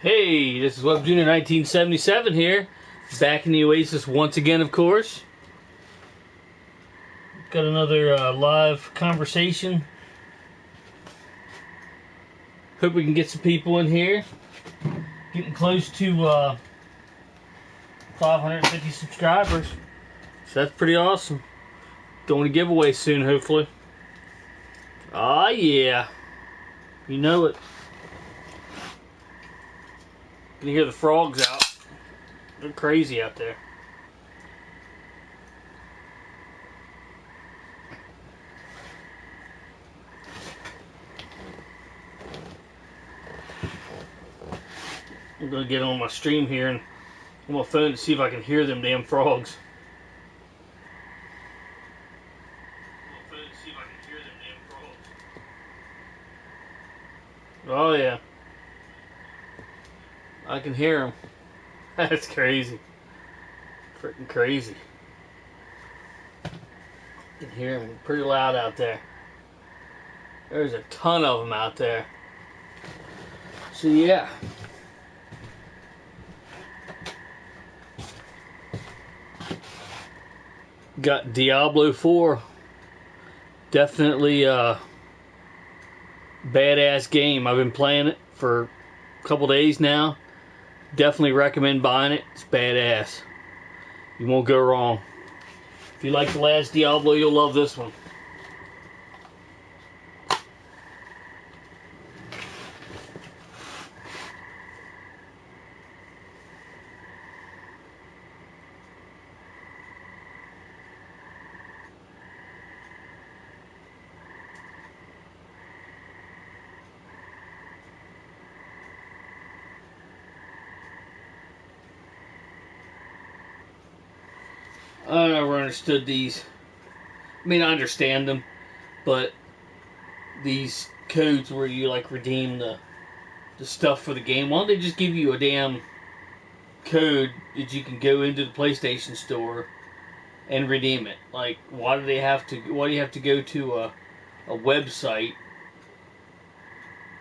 Hey, this is Web Junior 1977 here, back in the Oasis once again, of course. Got another live conversation. Hope we can get some people in here. Getting close to 550 subscribers, so that's pretty awesome. Going to giveaway soon, hopefully. Ah, yeah, you know it. You can hear the frogs out. They're crazy out there. I'm gonna get on my stream here and on my phone to see if I can hear them damn frogs. Oh yeah, I can hear them. That's crazy. Freaking crazy. You can hear them pretty loud out there. There's a ton of them out there. So yeah. Got Diablo 4. Definitely a badass game. I've been playing it for a couple days now. Definitely recommend buying it. It's badass. You won't go wrong. If you like the last Diablo, you'll love this one. I never understood these. I mean, I understand them, but these codes where you like redeem the stuff for the game, why don't they just give you a damn code that you can go into the PlayStation Store and redeem it? Like, why do they have to? Why do you have to go to a website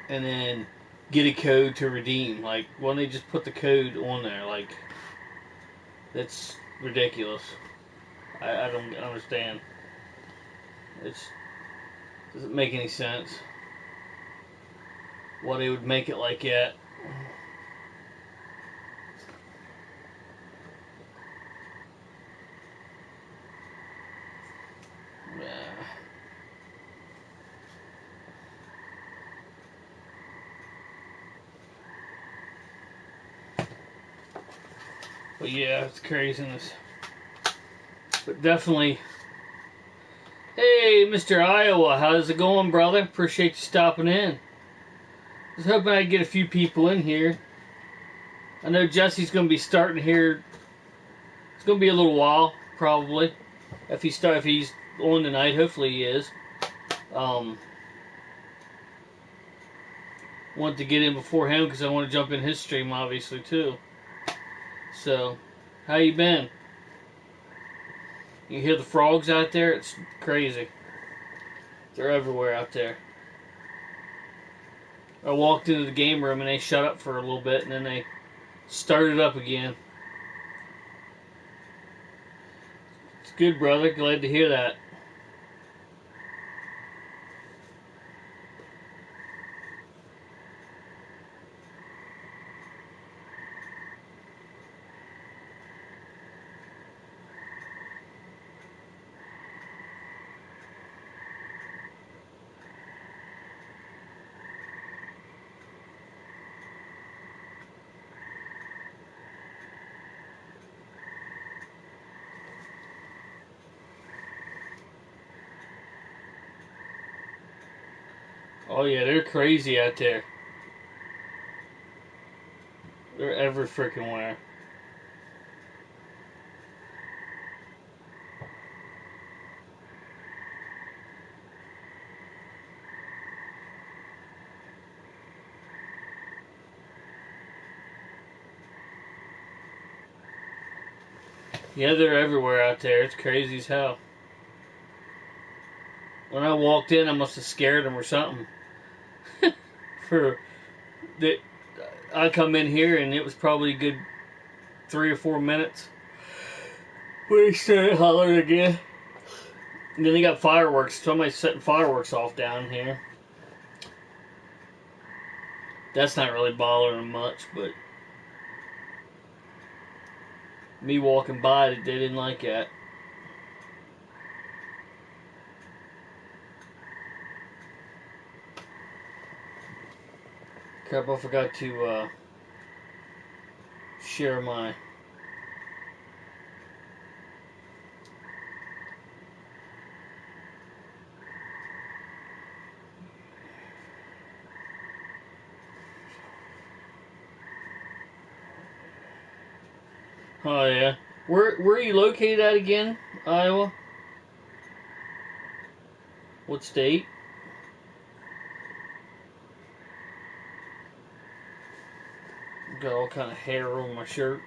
and then get a code to redeem? Like, why don't they just put the code on there? Like, that's ridiculous. I don't understand. It doesn't make any sense why they would make it like that. But yeah, it's craziness. But definitely. Hey, Mr. Iowa, how's it going, brother? Appreciate you stopping in. Just hoping I get a few people in here. I know Jesse's going to be starting here. It's going to be a little while, probably. If he's on tonight, hopefully he is. Want to get in before him because I want to jump in his stream, obviously, too. So, how you been? You hear the frogs out there? It's crazy. They're everywhere out there. I walked into the game room and they shut up for a little bit and then they started up again. It's good, brother. Glad to hear that. Oh yeah, they're crazy out there. They're every freaking where. Yeah, they're everywhere out there. It's crazy as hell. When I walked in, I must have scared them or something. For that, I come in here and it was probably a good 3 or 4 minutes. We started hollering again. And then they got fireworks. Somebody's setting fireworks off down here. That's not really bothering them much, but me walking by, they didn't like that. Crap, I forgot to share my... Oh yeah. Where are you located at again? Iowa? What state? Got all kind of hair on my shirt.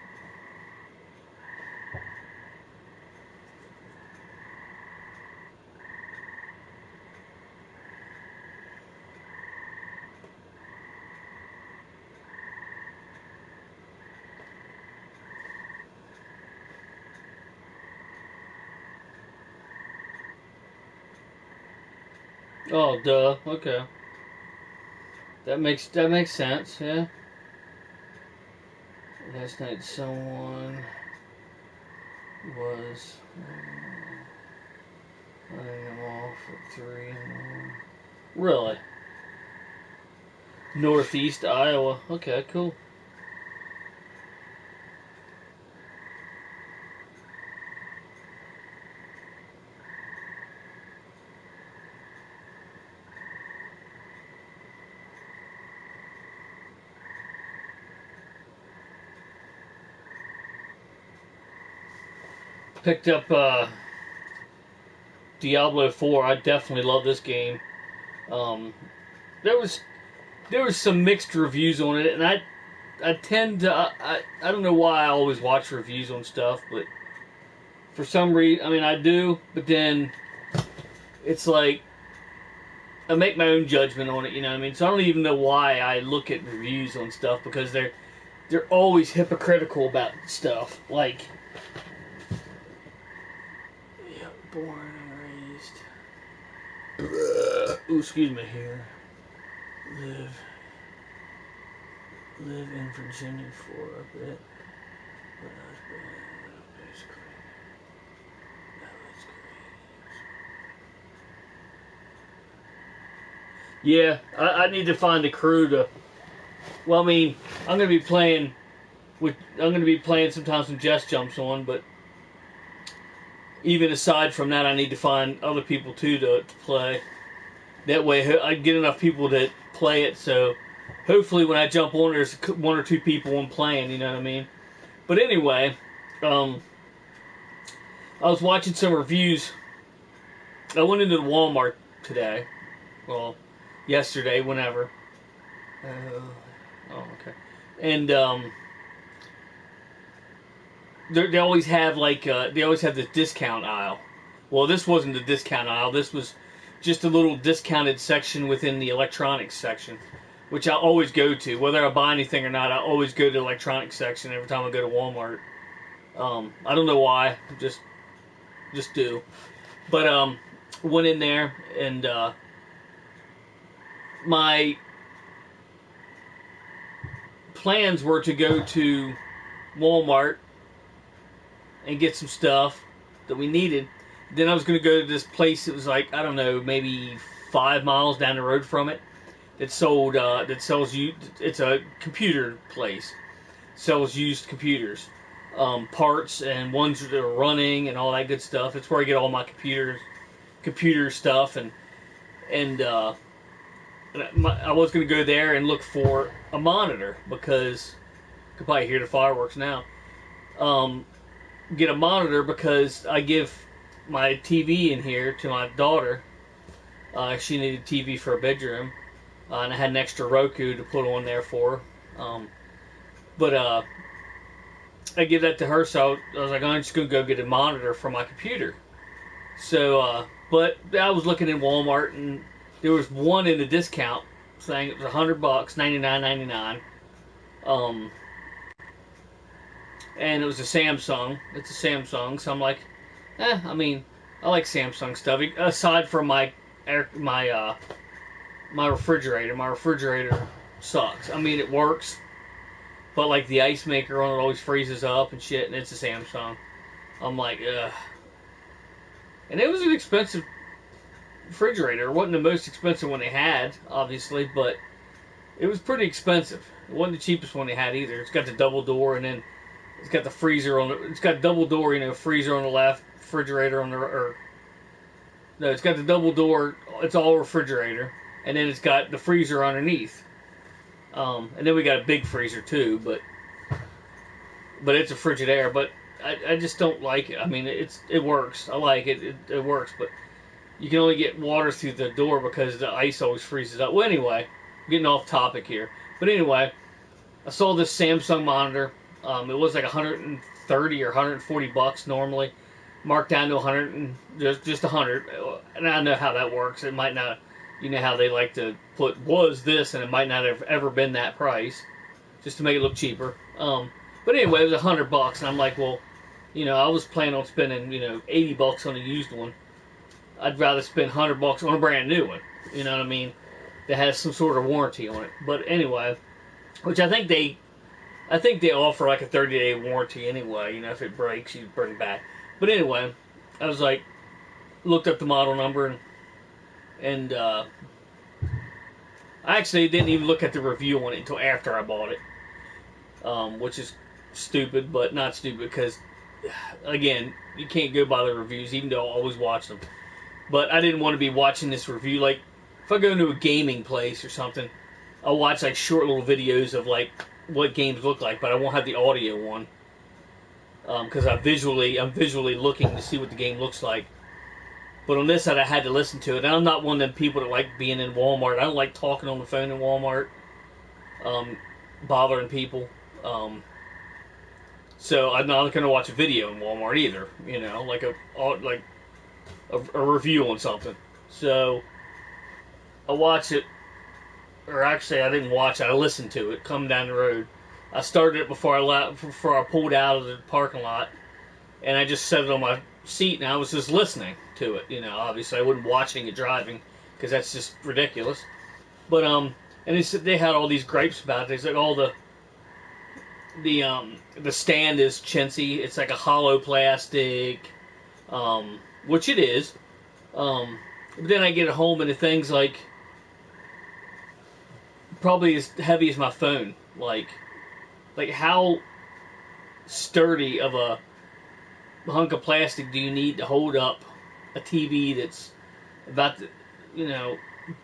Oh, duh. Okay. That makes sense, yeah. Last night someone was letting them off at 3 in the morning. Really? Northeast Iowa. Okay, cool. Picked up Diablo 4. I definitely love this game. There was some mixed reviews on it, and I tend to I don't know why I always watch reviews on stuff, but for some reason, I mean I do, but then it's like I make my own judgment on it, you know what I mean? So I don't even know why I look at reviews on stuff, because they're always hypocritical about stuff. Like, yeah, born and raised. Ooh, excuse me here. Live in Virginia for a bit. Yeah, I need to find a crew to. Well, I mean, I'm gonna be playing sometimes when Jess jumps on, but even aside from that, I need to find other people too to play. That way, I get enough people to play it. So hopefully, when I jump on, there's 1 or 2 people on playing. You know what I mean? But anyway, I was watching some reviews. I went into the Walmart today. Well, yesterday, whenever. Oh, okay. And they always have the discount aisle. Well, this wasn't the discount aisle. This was just a little discounted section within the electronics section, which I always go to. Whether I buy anything or not, I always go to the electronics section every time I go to Walmart. I don't know why. Just do. But went in there, and my plans were to go to Walmart and get some stuff that we needed. Then I was going to go to this place that was like, I don't know, maybe 5 miles down the road from it, that sells you. It's a computer place, sells used computers, parts and ones that are running and all that good stuff. It's where I get all my computer stuff, and I was going to go there and look for a monitor, because you can probably hear the fireworks now. Get a monitor because I give my TV in here to my daughter. She needed a TV for a bedroom, and I had an extra Roku to put on there for her. But I give that to her, so I was like, I'm just going to go get a monitor for my computer. So, but I was looking in Walmart, and there was one in the discount saying it was $100, $99.99. Um, and it was a Samsung. It's a Samsung, so I'm like, I mean, I like Samsung stuff. Aside from my refrigerator. My refrigerator sucks. I mean, it works, but like the ice maker on it always freezes up and shit, and it's a Samsung. I'm like, ugh. And it was an expensive refrigerator. It wasn't the most expensive one they had, obviously, but it was pretty expensive. It wasn't the cheapest one they had either. It's got the double door, and then it's got the freezer on the. It's got double door, freezer on the left, refrigerator on the. Or no, it's got the double door. It's all refrigerator, and then it's got the freezer underneath. And then we got a big freezer too, but it's a Frigidaire. But I just don't like it. I mean, it works. I like it. It works, but you can only get water through the door because the ice always freezes up. Well, anyway, getting off topic here. But anyway, I saw this Samsung monitor. It was like 130 or 140 bucks normally, marked down to 100 and just 100. And I know how that works. It might not. You know how they like to put was this, and it might not have ever been that price, just to make it look cheaper. But anyway, it was $100, and I'm like, well, I was planning on spending, $80 on a used one. I'd rather spend $100 on a brand new one. You know what I mean? That has some sort of warranty on it. But anyway, which I think they offer like a 30-day warranty anyway. If it breaks, you bring it back. But anyway, I was like, looked up the model number and I actually didn't even look at the review on it until after I bought it, which is stupid, but not stupid because, again, you can't go by the reviews, even though I always watch them. But I didn't want to be watching this review. Like, if I go into a gaming place or something, I'll watch like short little videos of like what games look like, but I won't have the audio one because I'm visually looking to see what the game looks like. But on this side, I had to listen to it. And I'm not one of them people that like being in Walmart. I don't like talking on the phone in Walmart, bothering people. So I'm not going to watch a video in Walmart either. Like a review on something. So I watched it, or actually I didn't watch it. I listened to it coming down the road. I started it before I pulled out of the parking lot, and I just set it on my seat, and I was just listening to it. Obviously I wasn't watching it driving because that's just ridiculous. But and they had all these gripes about it. They said all the stand is chintzy. It's like a hollow plastic, which it is. But then I get it home and the thing's like probably as heavy as my phone. Like how sturdy of a hunk of plastic do you need to hold up a TV that's about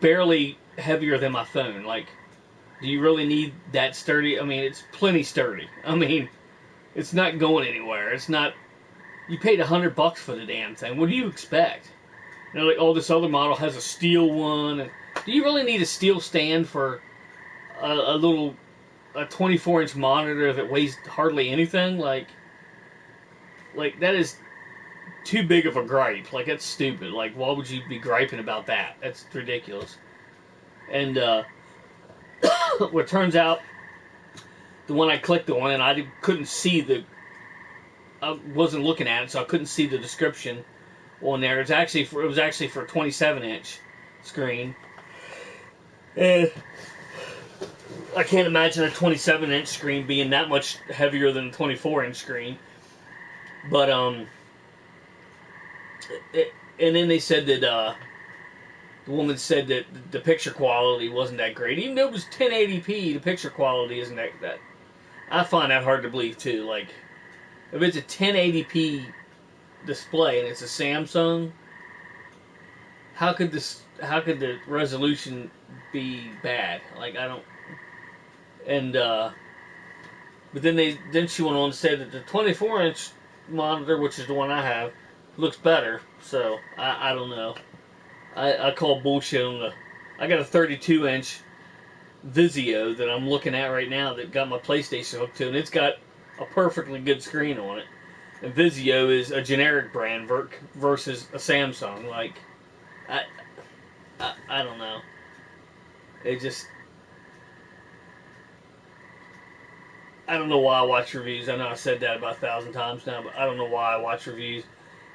barely heavier than my phone? Like, do you really need that sturdy? I mean, it's plenty sturdy. I mean, it's not going anywhere. It's not. You paid $100 for the damn thing. What do you expect? Like, oh, this other model has a steel one. And do you really need a steel stand for a 24-inch monitor that weighs hardly anything? Like that is too big of a gripe. Like, that's stupid. Like, why would you be griping about that? That's ridiculous. And what turns out, the one I clicked on, and I couldn't see I wasn't looking at it, so I couldn't see the description on there. It was actually for a 27-inch screen. And I can't imagine a 27-inch screen being that much heavier than a 24-inch screen. But and then they said that the woman said that the picture quality wasn't that great. Even though it was 1080p, the picture quality isn't that. I find that hard to believe too. Like, if it's a 1080p display and it's a Samsung, how could the resolution be bad? Like, I don't. And but then she went on and said that the 24-inch monitor, which is the one I have, looks better. So I don't know. I call bullshit on the. I got a 32-inch Vizio that I'm looking at right now that got my PlayStation hooked to, and it's got a perfectly good screen on it. And Vizio is a generic brand versus a Samsung. Like, I don't know. It just. I don't know why I watch reviews. I know I said that about 1,000 times now, but I don't know why I watch reviews.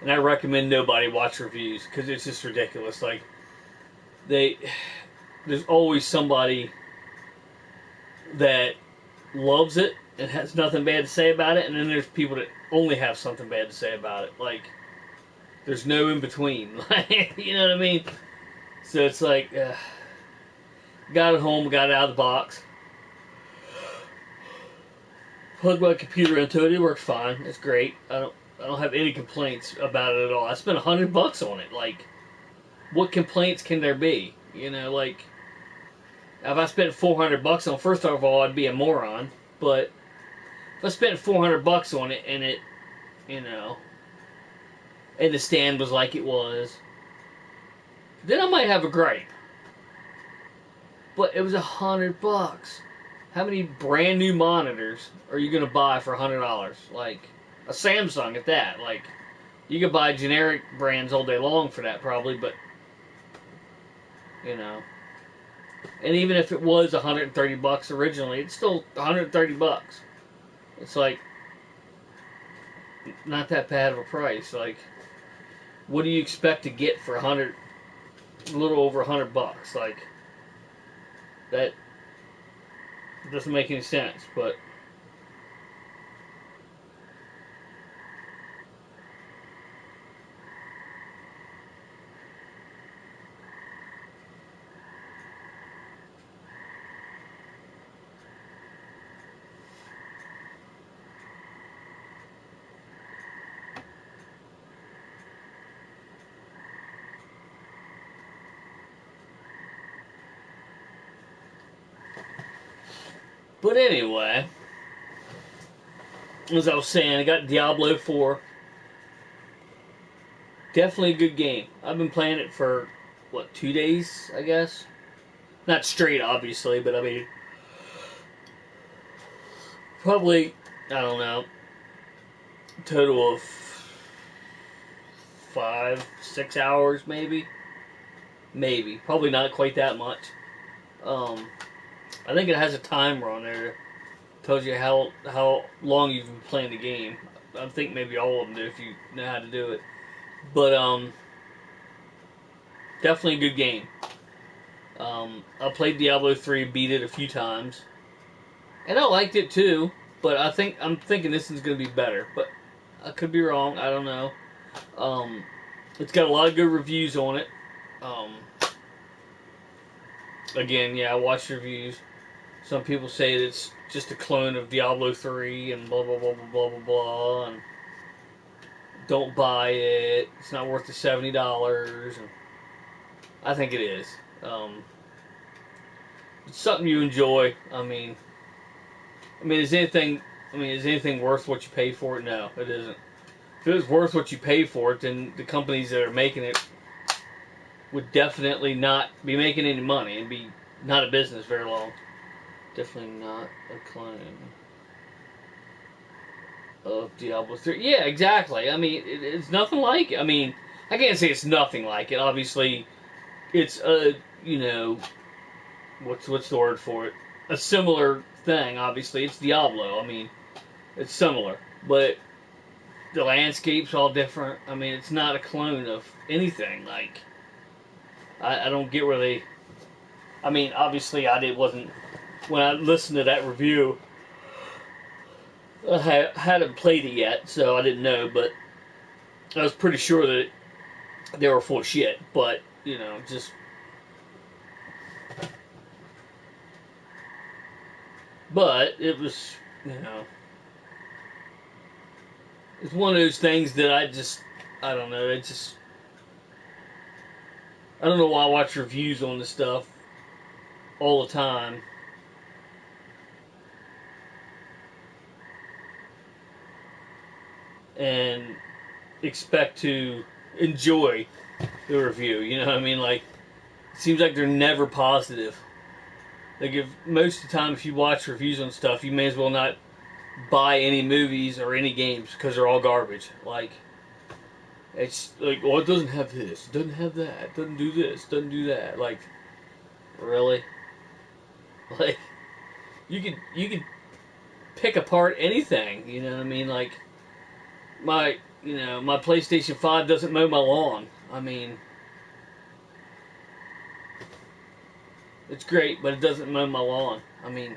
And I recommend nobody watch reviews because it's just ridiculous. Like, there's always somebody that loves it and has nothing bad to say about it, and then there's people that only have something bad to say about it. Like, there's no in between. You know what I mean? So it's like, got it home, got it out of the box. Plugged my computer into it. It works fine. It's great. I don't have any complaints about it at all. I spent $100 on it. Like, what complaints can there be? You know, like, if I spent $400 on, first of all, I'd be a moron. But if I spent $400 on it and it, you know, and the stand was like it was, then I might have a gripe. But it was $100. How many brand new monitors are you gonna buy for $100? Like a Samsung at that. Like, you could buy generic brands all day long for that probably, but you know. And even if it was $130 originally, it's still $130. It's like not that bad of a price. Like, what do you expect to get for a little over $100? Like, that doesn't make any sense. But anyway, as I was saying, I got Diablo 4. Definitely a good game. I've been playing it for, 2 days, I guess? Not straight, obviously, but I mean, probably, I don't know, total of 5, 6 hours, maybe? Maybe. Probably not quite that much. I think it has a timer on there that tells you how long you've been playing the game. I think maybe all of them do if you know how to do it. But definitely a good game. I played Diablo 3, beat it a few times, and I liked it too. But I'm thinking this is going to be better. But I could be wrong. I don't know. It's got a lot of good reviews on it. Again, yeah, I watched reviews. Some people say it's just a clone of Diablo 3 and blah blah blah blah blah blah blah, and don't buy it. It's not worth the $70. And I think it is. It's something you enjoy. Is anything worth what you pay for it? No, it isn't. If it was worth what you pay for it, then the companies that are making it would definitely not be making any money and be not a business very long. Definitely not a clone of Diablo 3. Yeah, exactly. I mean, it's nothing like it. I mean, I can't say it's nothing like it. Obviously, it's a, what's the word for it? A similar thing, obviously. It's Diablo. I mean, it's similar. But the landscape's all different. I mean, it's not a clone of anything. Like, I don't get where they... I mean, obviously, wasn't... When I listened to that review, I hadn't played it yet, so I didn't know, but I was pretty sure that they were full of shit. But, just... But it was, it's one of those things that I don't know, I don't know why I watch reviews on this stuff all the time. And expect to enjoy the review, you know what I mean? Like, it seems like they're never positive. Like, if most of the time if you watch reviews on stuff, you may as well not buy any movies or any games because they're all garbage. Like, it's like, well, it doesn't have this, it doesn't have that, it doesn't do this, doesn't do that. Like, really? Like, you could pick apart anything. You know what I mean? Like my my PlayStation 5 doesn't mow my lawn. I mean, it's great, but it doesn't mow my lawn. I mean,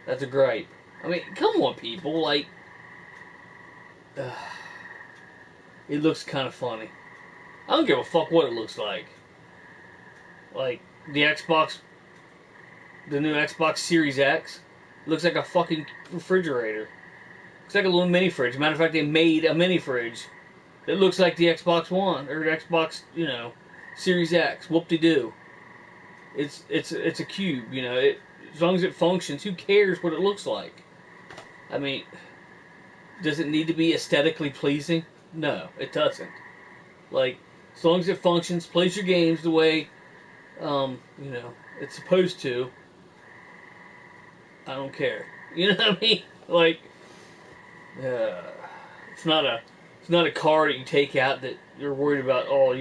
that's a gripe. I mean, come on, people. Like, it looks kind of funny. I don't give a fuck what it looks like. Like, the new Xbox Series X, looks like a fucking refrigerator. Looks like a little mini fridge. Matter of fact, they made a mini fridge that looks like the Xbox One, or Xbox, Series X. Whoop-de-doo. It's a cube, as long as it functions, who cares what it looks like? I mean, does it need to be aesthetically pleasing? No, it doesn't. Like, as long as it functions, plays your games the way, it's supposed to, I don't care. You know what I mean? Like, it's not a car that you take out that you're worried about. Oh,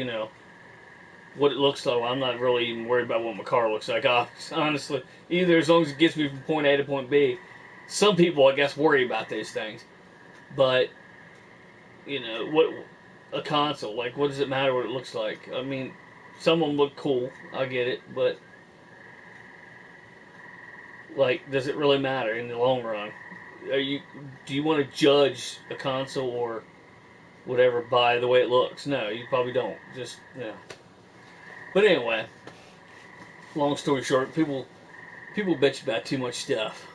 what it looks like. Well, I'm not really even worried about what my car looks like. Honestly, either as long as it gets me from point A to point B. Some people, I guess, worry about those things, but what a console, like, what does it matter what it looks like? I mean, some of them look cool. I get it, but like, does it really matter in the long run? Do you want to judge a console or whatever by the way it looks? No, you probably don't. Just But anyway, long story short, people bitch about too much stuff.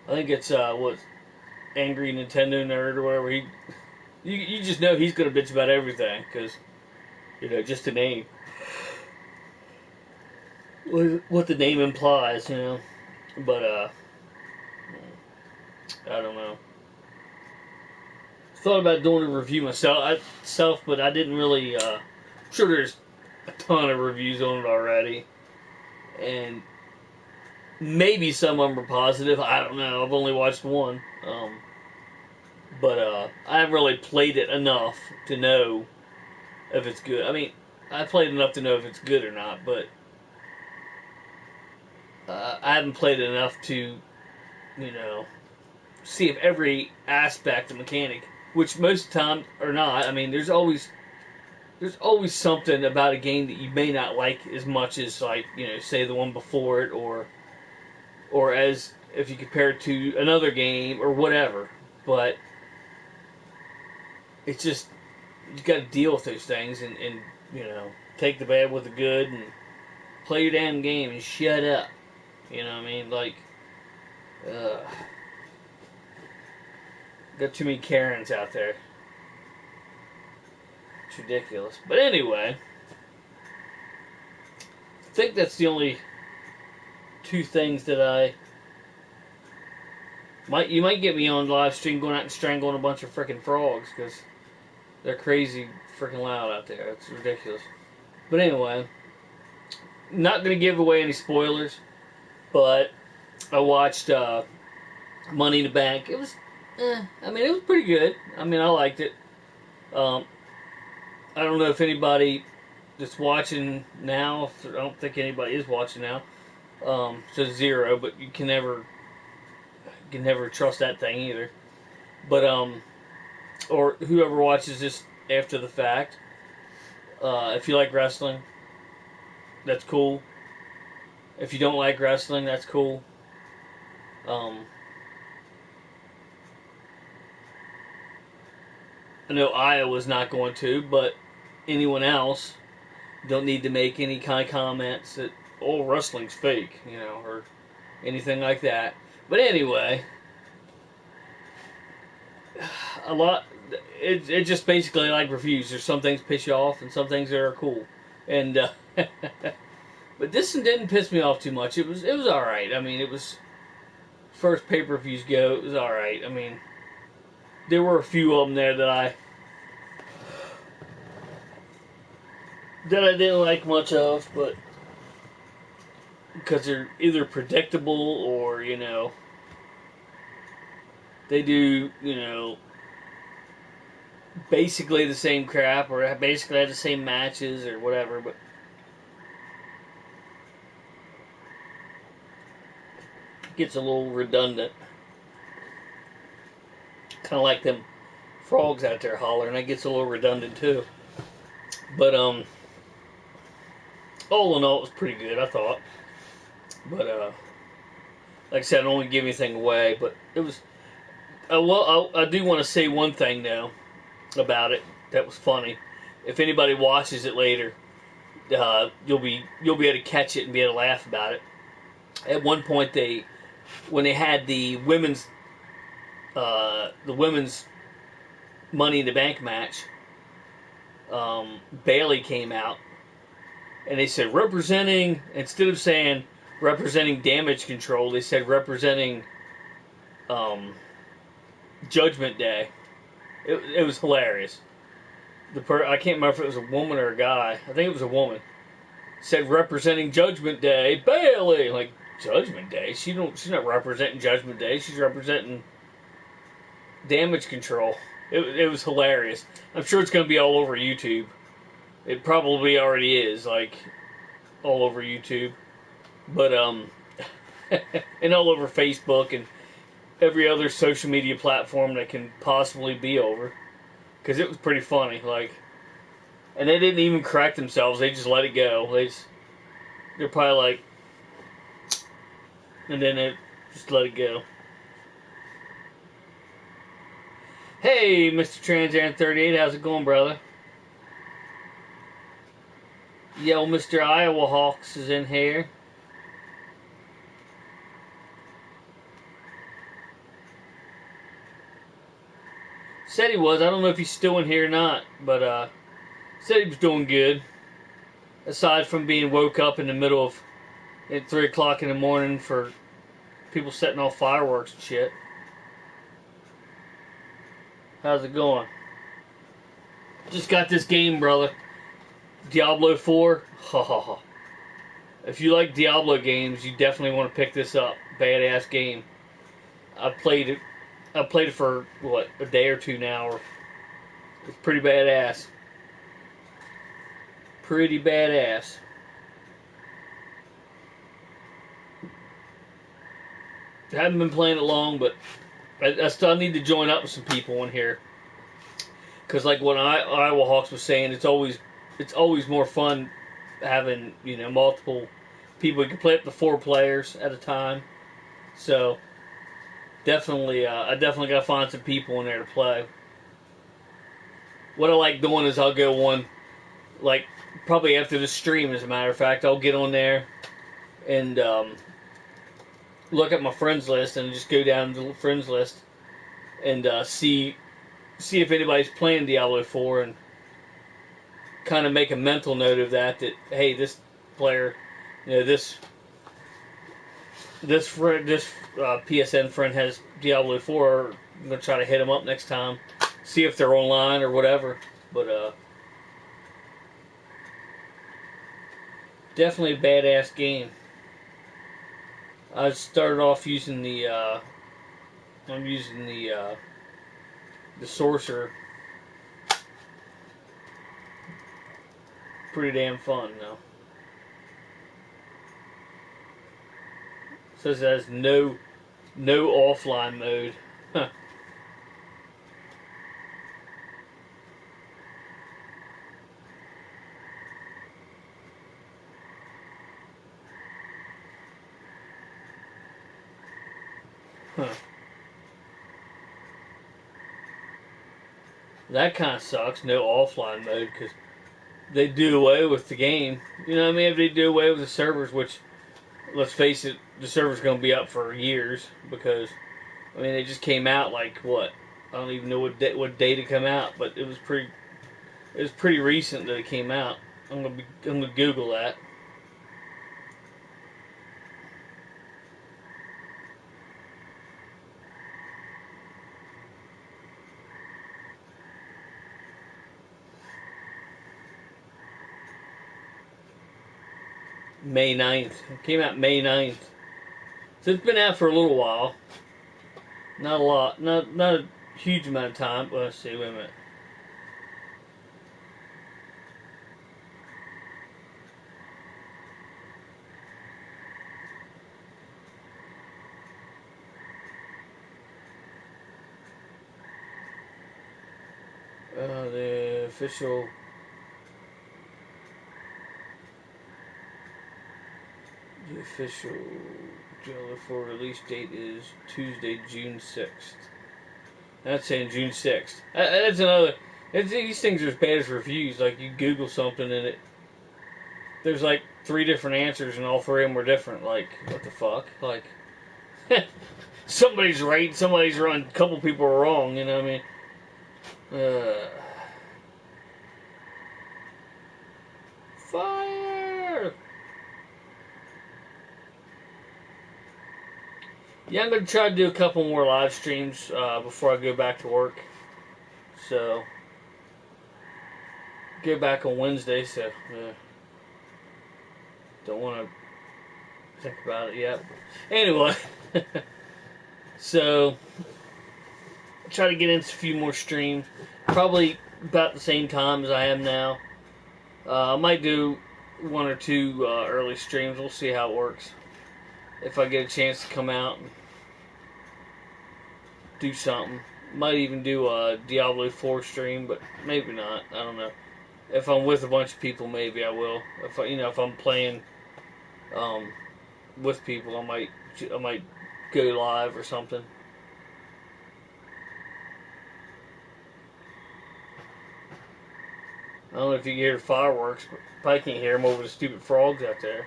I think it's what Angry Nintendo Nerd or whatever. You just know he's gonna bitch about everything because just the name, what the name implies, But I don't know. Thought about doing a review myself, but I didn't really. I'm sure there's a ton of reviews on it already, and maybe some of them are positive. I don't know. I've only watched one, but I haven't really played it enough to know if it's good. I mean, I played enough to know if it's good or not, but I haven't played it enough to, see if every aspect of mechanic, which most of the time are not. I mean, there's always something about a game that you may not like as much as, like, say the one before it, or as if you compare it to another game or whatever. But it's just, you got to deal with those things and take the bad with the good and play your damn game and shut up. You know what I mean? Like, got too many Karens out there. It's ridiculous. But anyway, I think that's the only two things that you might get me on live stream going out and strangling a bunch of freaking frogs because they're crazy freaking loud out there. It's ridiculous. But anyway, not going to give away any spoilers, but I watched Money in the Bank. It was, I mean, it was pretty good. I mean, I liked it. I don't know if anybody that's watching now, I don't think anybody is watching now, so zero, but you can never trust that thing either. But, or whoever watches this after the fact, if you like wrestling, that's cool. If you don't like wrestling, that's cool. I know Iowa's not going to, but anyone else don't need to make any kind of comments that, oh, wrestling's fake, or anything like that. But anyway, it just basically like reviews. There's some things piss you off and some things that are cool. And, but this one didn't piss me off too much. It was alright. I mean, it was, first pay-per-views go, it was alright. I mean, there were a few of them there that I didn't like much of, but because they're either predictable or, they do, basically the same crap or basically have the same matches or whatever, but Gets a little redundant. Kind of like them frogs out there hollering. That gets a little redundant too. But all in all, it was pretty good, I thought. But like I said, I don't want to give anything away. But it was. Well, I do want to say one thing now about it that was funny. If anybody watches it later, you'll be able to catch it and be able to laugh about it. At one point, when they had the women's Money in the Bank match, Bailey came out and they said representing, instead of saying representing Damage Control, they said representing Judgment Day. It was hilarious. I can't remember if it was a woman or a guy. I think it was a woman. Said representing Judgment Day, Bailey. Like, Judgment Day? She's not representing Judgment Day. She's representing Damage Control. It was hilarious. I'm sure it's going to be all over YouTube. It probably already is, like, all over YouTube. But, and all over Facebook and every other social media platform that can possibly be over. Because it was pretty funny, like, and they didn't even correct themselves. They just let it go. They're probably like, and then they just let it go. Hey, Mr. Trans Aaron 38, how's it going, brother? Yo, Mr. Iowa Hawks is in here. Said he was. I don't know if he's still in here or not, but said he was doing good. Aside from being woke up in the middle of at 3 o'clock in the morning for people setting off fireworks and shit. How's it going? Just got this game, brother. Diablo 4. Ha ha ha. If you like Diablo games, you definitely want to pick this up. Badass game. I played it for, what, a day or two now. It's pretty badass. Pretty badass. I haven't been playing it long, but I still need to join up with some people in here. Because like what Iowa Hawks was saying, it's always more fun having, multiple people. You can play up to 4 players at a time. So definitely, I definitely got to find some people in there to play. What I like doing is I'll go on, like, probably after the stream, as a matter of fact, I'll get on there and look at my friends list and just go down the friends list and see if anybody's playing Diablo 4 and kind of make a mental note of that hey, this player, this PSN friend has Diablo 4. I'm going to try to hit them up next time, see if they're online or whatever. But definitely a badass game. I started off using the sorcerer. Pretty damn fun, though. It says it has no offline mode. Huh. Huh. That kind of sucks. No offline mode, because they do away with the game. You know what I mean? If they do away with the servers, which, let's face it, the server's going to be up for years, because, I mean, they just came out like, what? I don't even know what day to come out, but it was pretty recent that it came out. I'm gonna Google that. May 9th. It came out May 9th. So it's been out for a little while. Not a lot. Not a huge amount of time. Well, let's see. Wait a minute. The official trailer for release date is Tuesday, June 6th. That's saying June 6th. That's another. These things are as bad as reviews. Like, you Google something and there's like 3 different answers and all 3 of them were different. Like, what the fuck? Like, somebody's right, somebody's wrong. A couple people are wrong, you know what I mean? Fire! Yeah, I'm going to try to do a couple more live streams before I go back to work. So, go back on Wednesday, so don't want to think about it yet. Anyway, so, try to get into a few more streams. Probably about the same time as I am now. I might do 1 or 2 early streams. We'll see how it works. If I get a chance to come out and do something. Might even do a Diablo 4 stream, but maybe not. I don't know. If I'm with a bunch of people, maybe I will. If I'm playing with people, I might go live or something. I don't know if you can hear the fireworks, but probably can't hear them over the stupid frogs out there.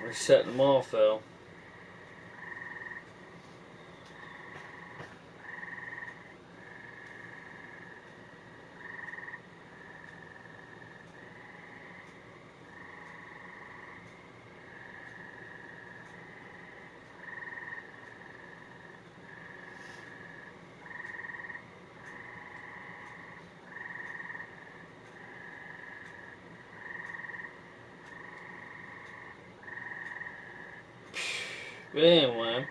We're setting them off, though. But anyway,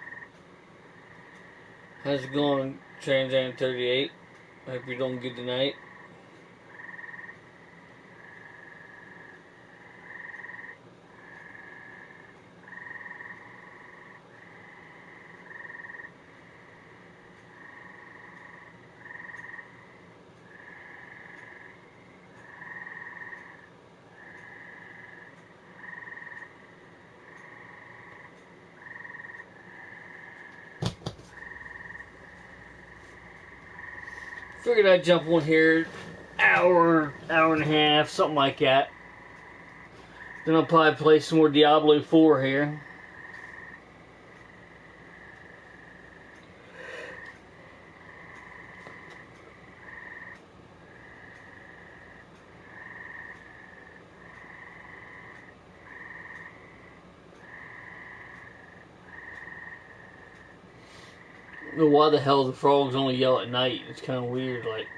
how's it going, Transand 38? Hope you're doing good tonight. Figured I'd jump on here, hour and a half, something like that. Then I'll probably play some more Diablo 4 here. I don't know why the hell the frogs only yell at night. It's kind of weird, like.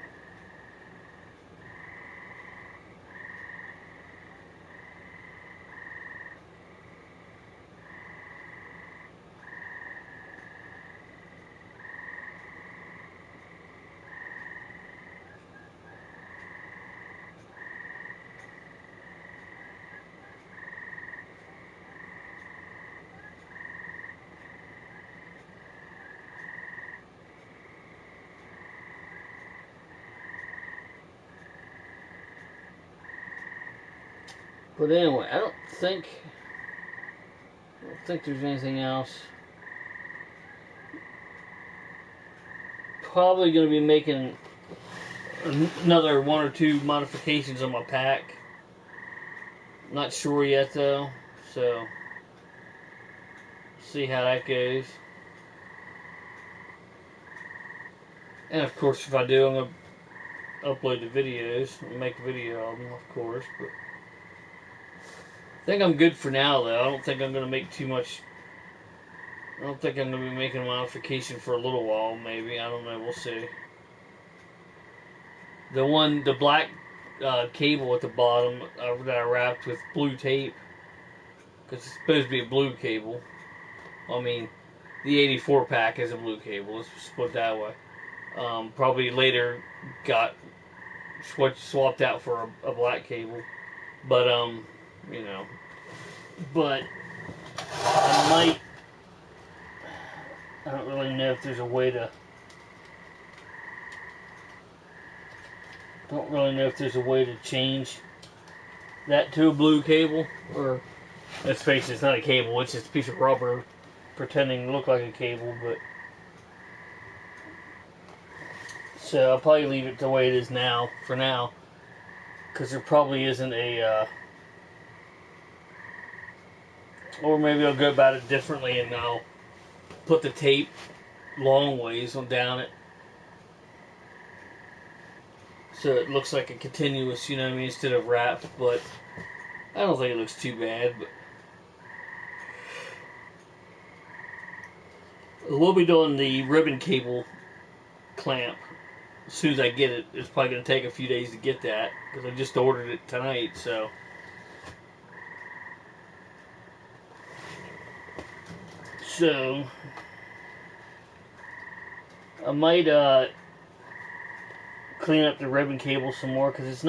But anyway, I don't think there's anything else. Probably going to be making another 1 or 2 modifications on my pack. Not sure yet though, so see how that goes. And of course, if I do, I'm going to upload the videos and make a video of them, of course. But I think I'm good for now, though. I don't think I'm going to make too much. I don't think I'm going to be making a modification for a little while, maybe. I don't know. We'll see. The black cable at the bottom that I wrapped with blue tape, because it's supposed to be a blue cable. I mean, the 84 pack is a blue cable. Let's put it that way. Probably later got swapped out for a black cable. But, you know. But I don't really know if there's a way to... Don't really know if there's a way to change that to a blue cable, or... Let's face it, it's not a cable, it's just a piece of rubber pretending to look like a cable, but... So I'll probably leave it the way it is now, for now, because there probably isn't a... Or maybe I'll go about it differently and I'll put the tape long ways on down it, so it looks like a continuous, you know what I mean, instead of wrapped. But I don't think it looks too bad. But we'll be doing the ribbon cable clamp as soon as I get it. It's probably going to take a few days to get that because I just ordered it tonight. So I might clean up the ribbon cable some more because it's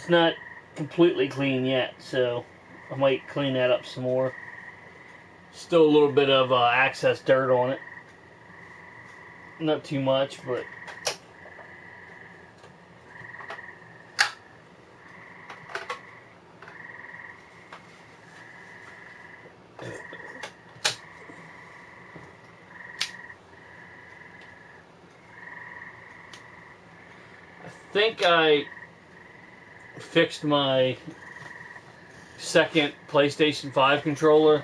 not completely clean yet, so I might clean that up some more. Still a little bit of excess dirt on it, not too much, but I think I fixed my second PlayStation 5 controller,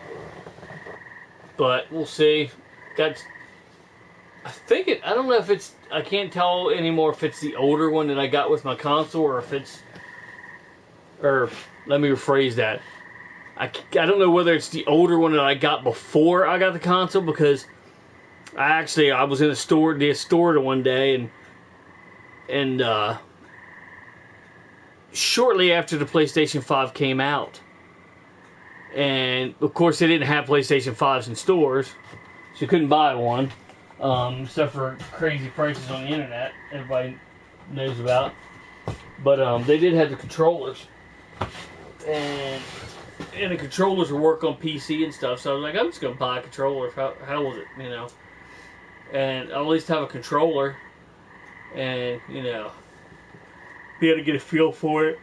but we'll see. I don't know if it's, I can't tell anymore if it's the older one that I got with my console or if it's, or let me rephrase that. I don't know whether it's the older one that I got before I got the console, because I was in the store one day, and shortly after the PlayStation 5 came out, and of course they didn't have PlayStation 5s in stores, so you couldn't buy one, except for crazy prices on the internet everybody knows about. But they did have the controllers, and the controllers would work on PC and stuff, so I was like, I'm just going to buy a controller. How was it, you know? And I'll at least have a controller, and, you know, be able to get a feel for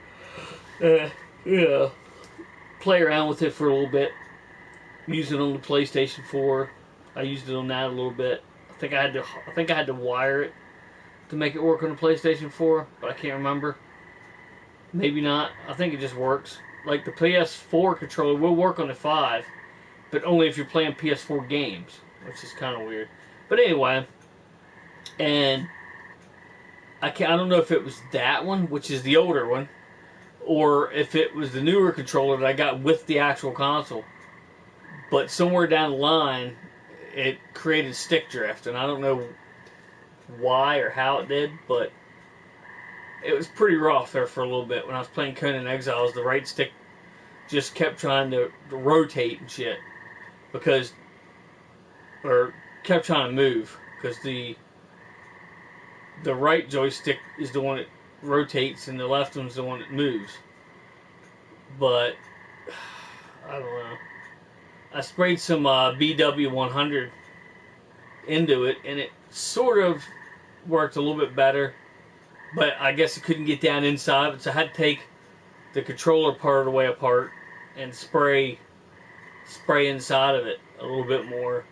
it. Play around with it for a little bit. Use it on the PlayStation 4. I used it on that a little bit. I think I had to wire it to make it work on the PlayStation 4, but I can't remember. Maybe not. I think it just works. Like the PS4 controller will work on the 5, but only if you're playing PS4 games, which is kind of weird. But anyway, and I don't know if it was that one, which is the older one, or if it was the newer controller that I got with the actual console. But somewhere down the line, it created stick drift, and I don't know why or how it did, but it was pretty rough there for a little bit. When I was playing Conan Exiles, the right stick just kept trying to rotate and shit, or kept trying to move, because the right joystick is the one that rotates and the left one's the one that moves. But I don't know. I sprayed some BW100 into it, and it sort of worked a little bit better, but I guess it couldn't get down inside of it, so I had to take the controller part of the way apart and spray inside of it a little bit more.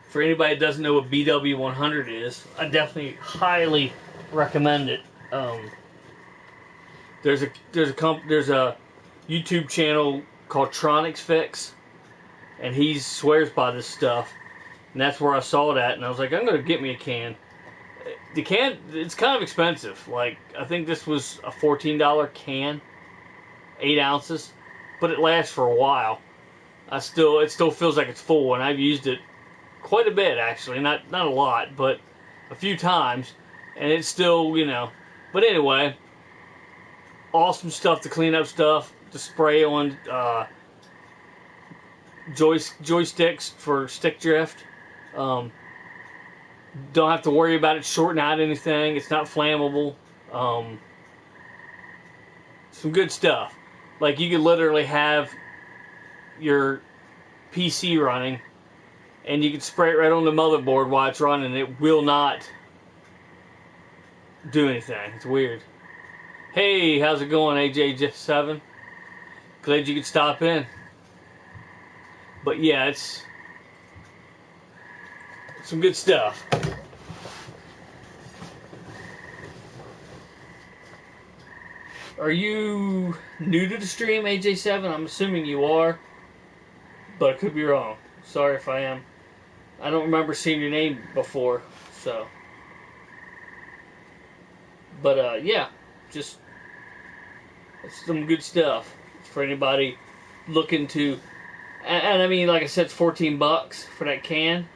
For anybody that doesn't know what BW100 is, I definitely highly recommend it. There's a YouTube channel called Tronics Fix, and he swears by this stuff, and that's where I saw that, and I was like, I'm gonna get me a can. The can, it's kind of expensive. Like, I think this was a $14 can, 8 ounces, but it lasts for a while. It still feels like it's full, and I've used it quite a bit, actually. Not a lot, but a few times, and it's still, you know. But anyway, awesome stuff to clean up stuff, to spray on joysticks for stick drift. Don't have to worry about it shorting out anything. It's not flammable. Some good stuff. Like, you could literally have your PC running, and you can spray it right on the motherboard while it's running. It will not do anything. It's weird. Hey, how's it going, AJ7? Glad you could stop in. But yeah, it's some good stuff. Are you new to the stream, AJ7? I'm assuming you are, but I could be wrong. Sorry if I am. I don't remember seeing your name before, so. But yeah, just it's some good stuff for anybody looking to. And I mean, like I said, it's $14 for that can,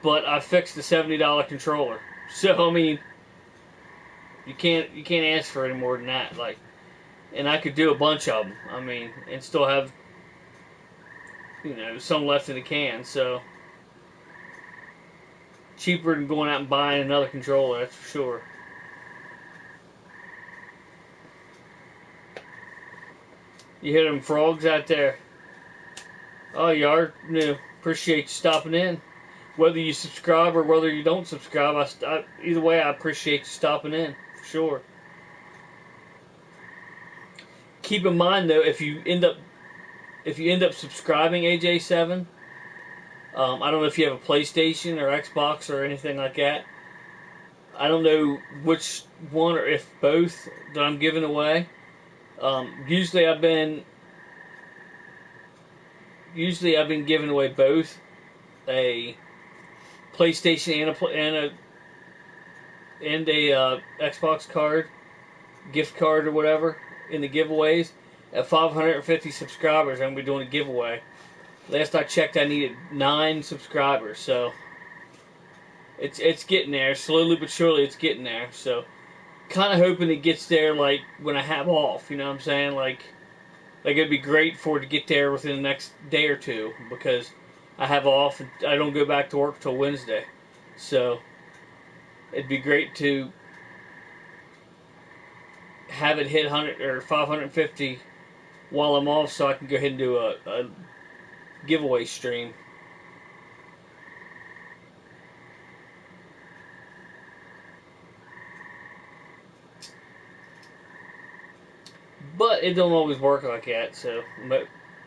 but I fixed the $70 controller. So I mean, you can't ask for any more than that. Like, and I could do a bunch of them. I mean, and still have, you know, some left in the can. So cheaper than going out and buying another controller. That's for sure. You hear them frogs out there? Oh, you are new. Appreciate you stopping in. Whether you subscribe or whether you don't subscribe, either way, I appreciate you stopping in, for sure. Keep in mind though, if you end up subscribing, AJ7, I don't know if you have a PlayStation or Xbox or anything like that. I don't know which one or if both that I'm giving away. Usually I've been giving away both a PlayStation and a Xbox card, gift card or whatever in the giveaways. At 550 subscribers, I'm gonna be doing a giveaway. Last I checked, I needed 9 subscribers, so it's getting there. Slowly but surely, it's getting there. So, kind of hoping it gets there like when I have off. You know what I'm saying? Like it'd be great for it to get there within the next day or two because I have off and I don't go back to work till Wednesday. So it'd be great to have it hit 100 or 550 while I'm off, so I can go ahead and do a giveaway stream. But it don't always work like that, so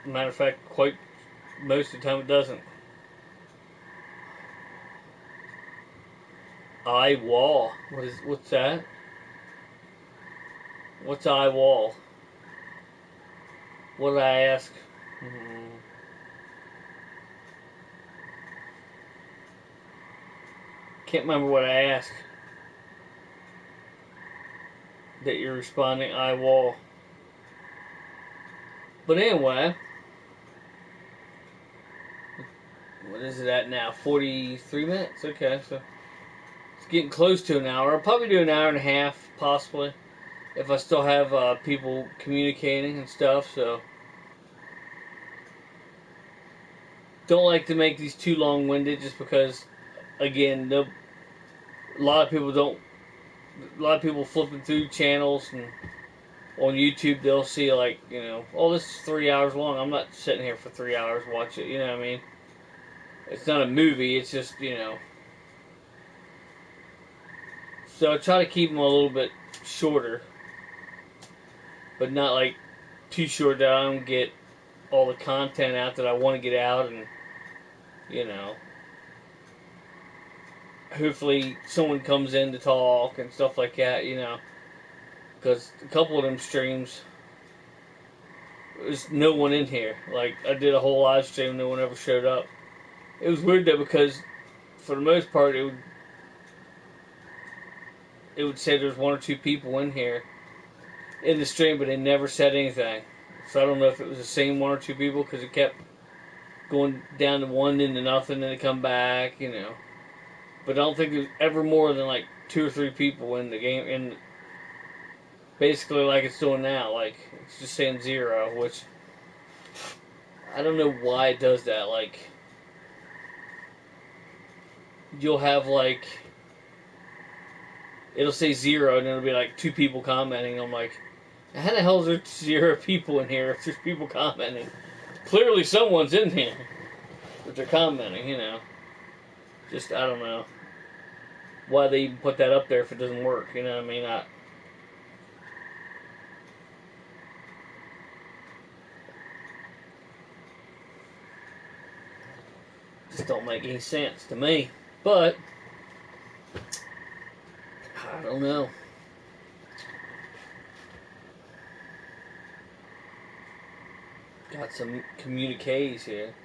matter of fact, quite most of the time it doesn't. Eye wall. What's that? What's eye wall? What did I ask? Can't remember what I asked. That you're responding eye wall. But anyway, what is it at now? 43 minutes? Okay, so it's getting close to an hour. I'll probably do an hour and a half, possibly, if I still have people communicating and stuff, so. Don't like to make these too long-winded just because, again, a lot of people flipping through channels and on YouTube, they'll see, like, you know, oh, this is 3 hours long. I'm not sitting here for 3 hours watching it, you know what I mean? It's not a movie, it's just, you know. So I try to keep them a little bit shorter, but not, like, too short that I don't get all the content out that I want to get out, and, you know, hopefully someone comes in to talk and stuff like that, you know. Because a couple of them streams, there's no one in here. Like, I did a whole live stream, no one ever showed up. It was weird though, because for the most part, it would say there's 1 or 2 people in here in the stream, but they never said anything. So I don't know if it was the same 1 or 2 people, because it kept going down to 1 into nothing, then it come back, you know. But I don't think there's ever more than like 2 or 3 people in the game, and basically like it's doing now, like it's just saying 0, which I don't know why it does that. Like, you'll have like, it'll say 0 and it'll be like 2 people commenting. I'm like, how the hell is there 0 people in here if there's people commenting? Clearly someone's in here. But they're commenting, you know. Just, I don't know why they even put that up there if it doesn't work, you know what I mean? Just don't make any sense to me. But I don't know. Got some communiques here.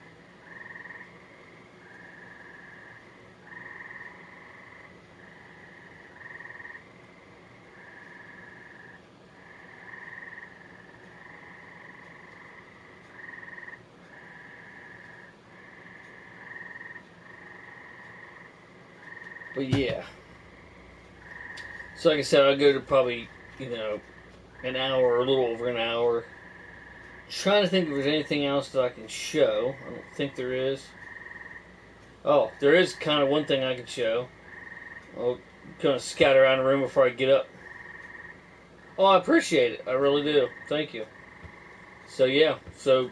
But yeah. So like I said, I'll go to probably, you know, an hour or a little over an hour. Trying to think if there's anything else that I can show. I don't think there is. Oh, there is kind of one thing I can show. I'll kind of scout around the room before I get up. Oh, I appreciate it. I really do. Thank you. So yeah, so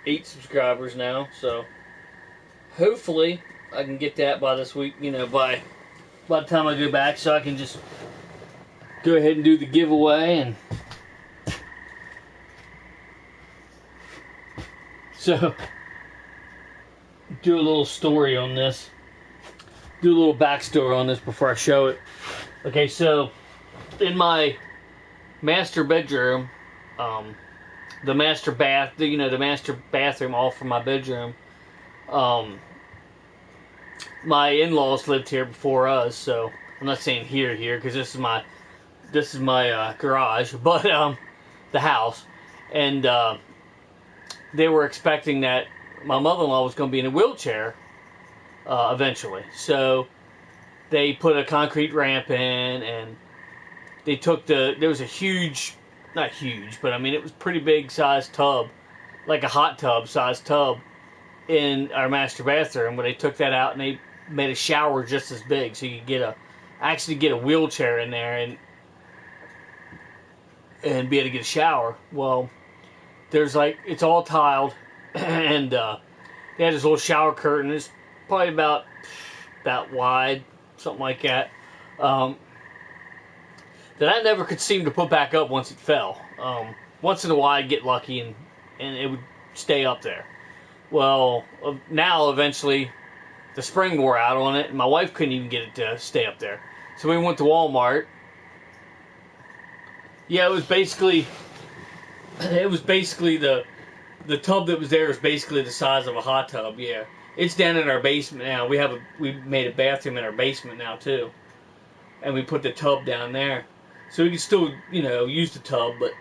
8 subscribers now. So hopefully I can get that by this week. You know, by the time I go back, so I can just go ahead and do the giveaway. And so do a little story on this. Do a little backstory on this before I show it. Okay, so in my master bedroom, the master bath, you know, the master bathroom off from my bedroom, my in-laws lived here before us, so I'm not saying here because this is my garage, but the house, and they were expecting that my mother-in-law was going to be in a wheelchair eventually, so they put a concrete ramp in, and they took there was a huge, not huge, but I mean it was pretty big sized tub, like a hot tub sized tub in our master bathroom, but they took that out and they made a shower just as big, so you could actually get a wheelchair in there and be able to get a shower. Well, there's like, it's all tiled, and they had this little shower curtain. It's probably about that wide, something like that. That I never could seem to put back up once it fell. Once in a while I'd get lucky and it would stay up there. Well, now eventually the spring wore out on it, and my wife couldn't even get it to stay up there. So we went to Walmart. Yeah, it was basically the tub that was there was basically the size of a hot tub. Yeah, it's down in our basement now. We made a bathroom in our basement now too, and we put the tub down there, so we can still, you know, use the tub. But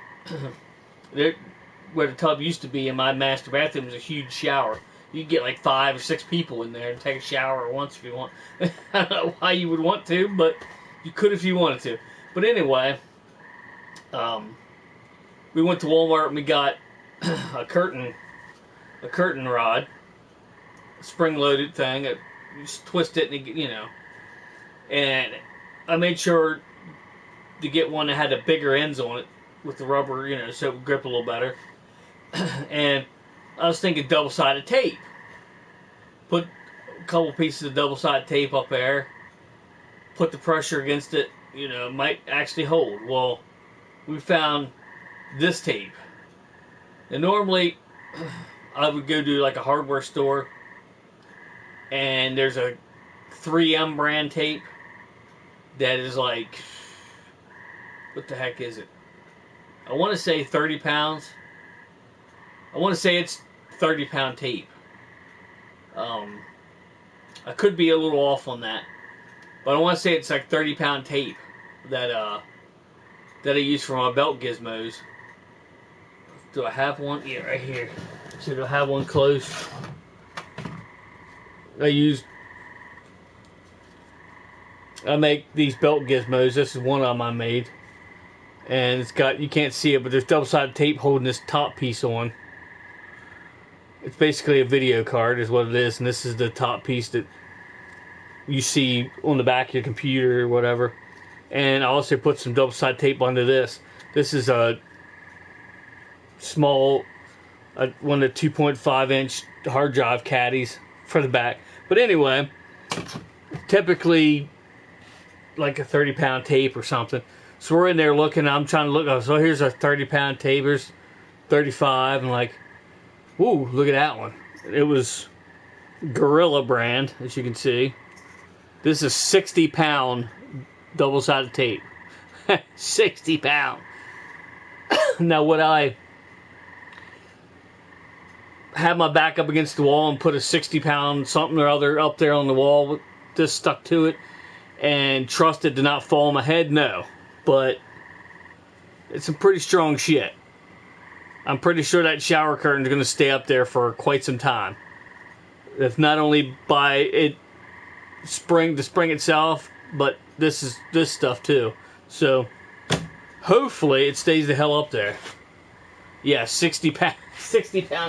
where the tub used to be in my master bathroom was a huge shower. You could get like 5 or 6 people in there and take a shower once if you want. I don't know why you would want to, but you could if you wanted to. But anyway, we went to Walmart and we got a curtain rod, a spring-loaded thing. You just twist it and you know. And I made sure to get one that had the bigger ends on it with the rubber, you know, so it would grip a little better. And I was thinking double-sided tape. Put a couple pieces of double-sided tape up there. Put the pressure against it. You know, it might actually hold. Well, we found this tape. And normally, I would go to like a hardware store, and there's a 3M brand tape that is like, what the heck is it? I want to say 30 pounds. I want to say it's 30-pound tape. I could be a little off on that, but I want to say it's like 30-pound tape that I use for my belt gizmos. Do I have one? Yeah, right here. So do I have one close? I make these belt gizmos. This is one of them I made, and it's got, you can't see it, but there's double-sided tape holding this top piece on. It's basically a video card is what it is, and this is the top piece that you see on the back of your computer or whatever. And I also put some double-sided tape onto this. This is a small, one of the 2.5-inch hard drive caddies for the back. But anyway, typically like a 30-pound tape or something. So we're in there looking. I'm trying to look. Oh, so here's a 30-pound tape. Here's 35. And like, ooh, look at that one. It was Gorilla brand, as you can see. This is 60-pound double-sided tape. 60 pound. Now, would I have my back up against the wall and put a 60-pound something or other up there on the wall with this stuck to it and trust it to not fall on my head? No. But it's some pretty strong shit. I'm pretty sure that shower curtain is going to stay up there for quite some time. If not only by the spring itself, but this stuff too. So hopefully it stays the hell up there. Yeah, 60 pound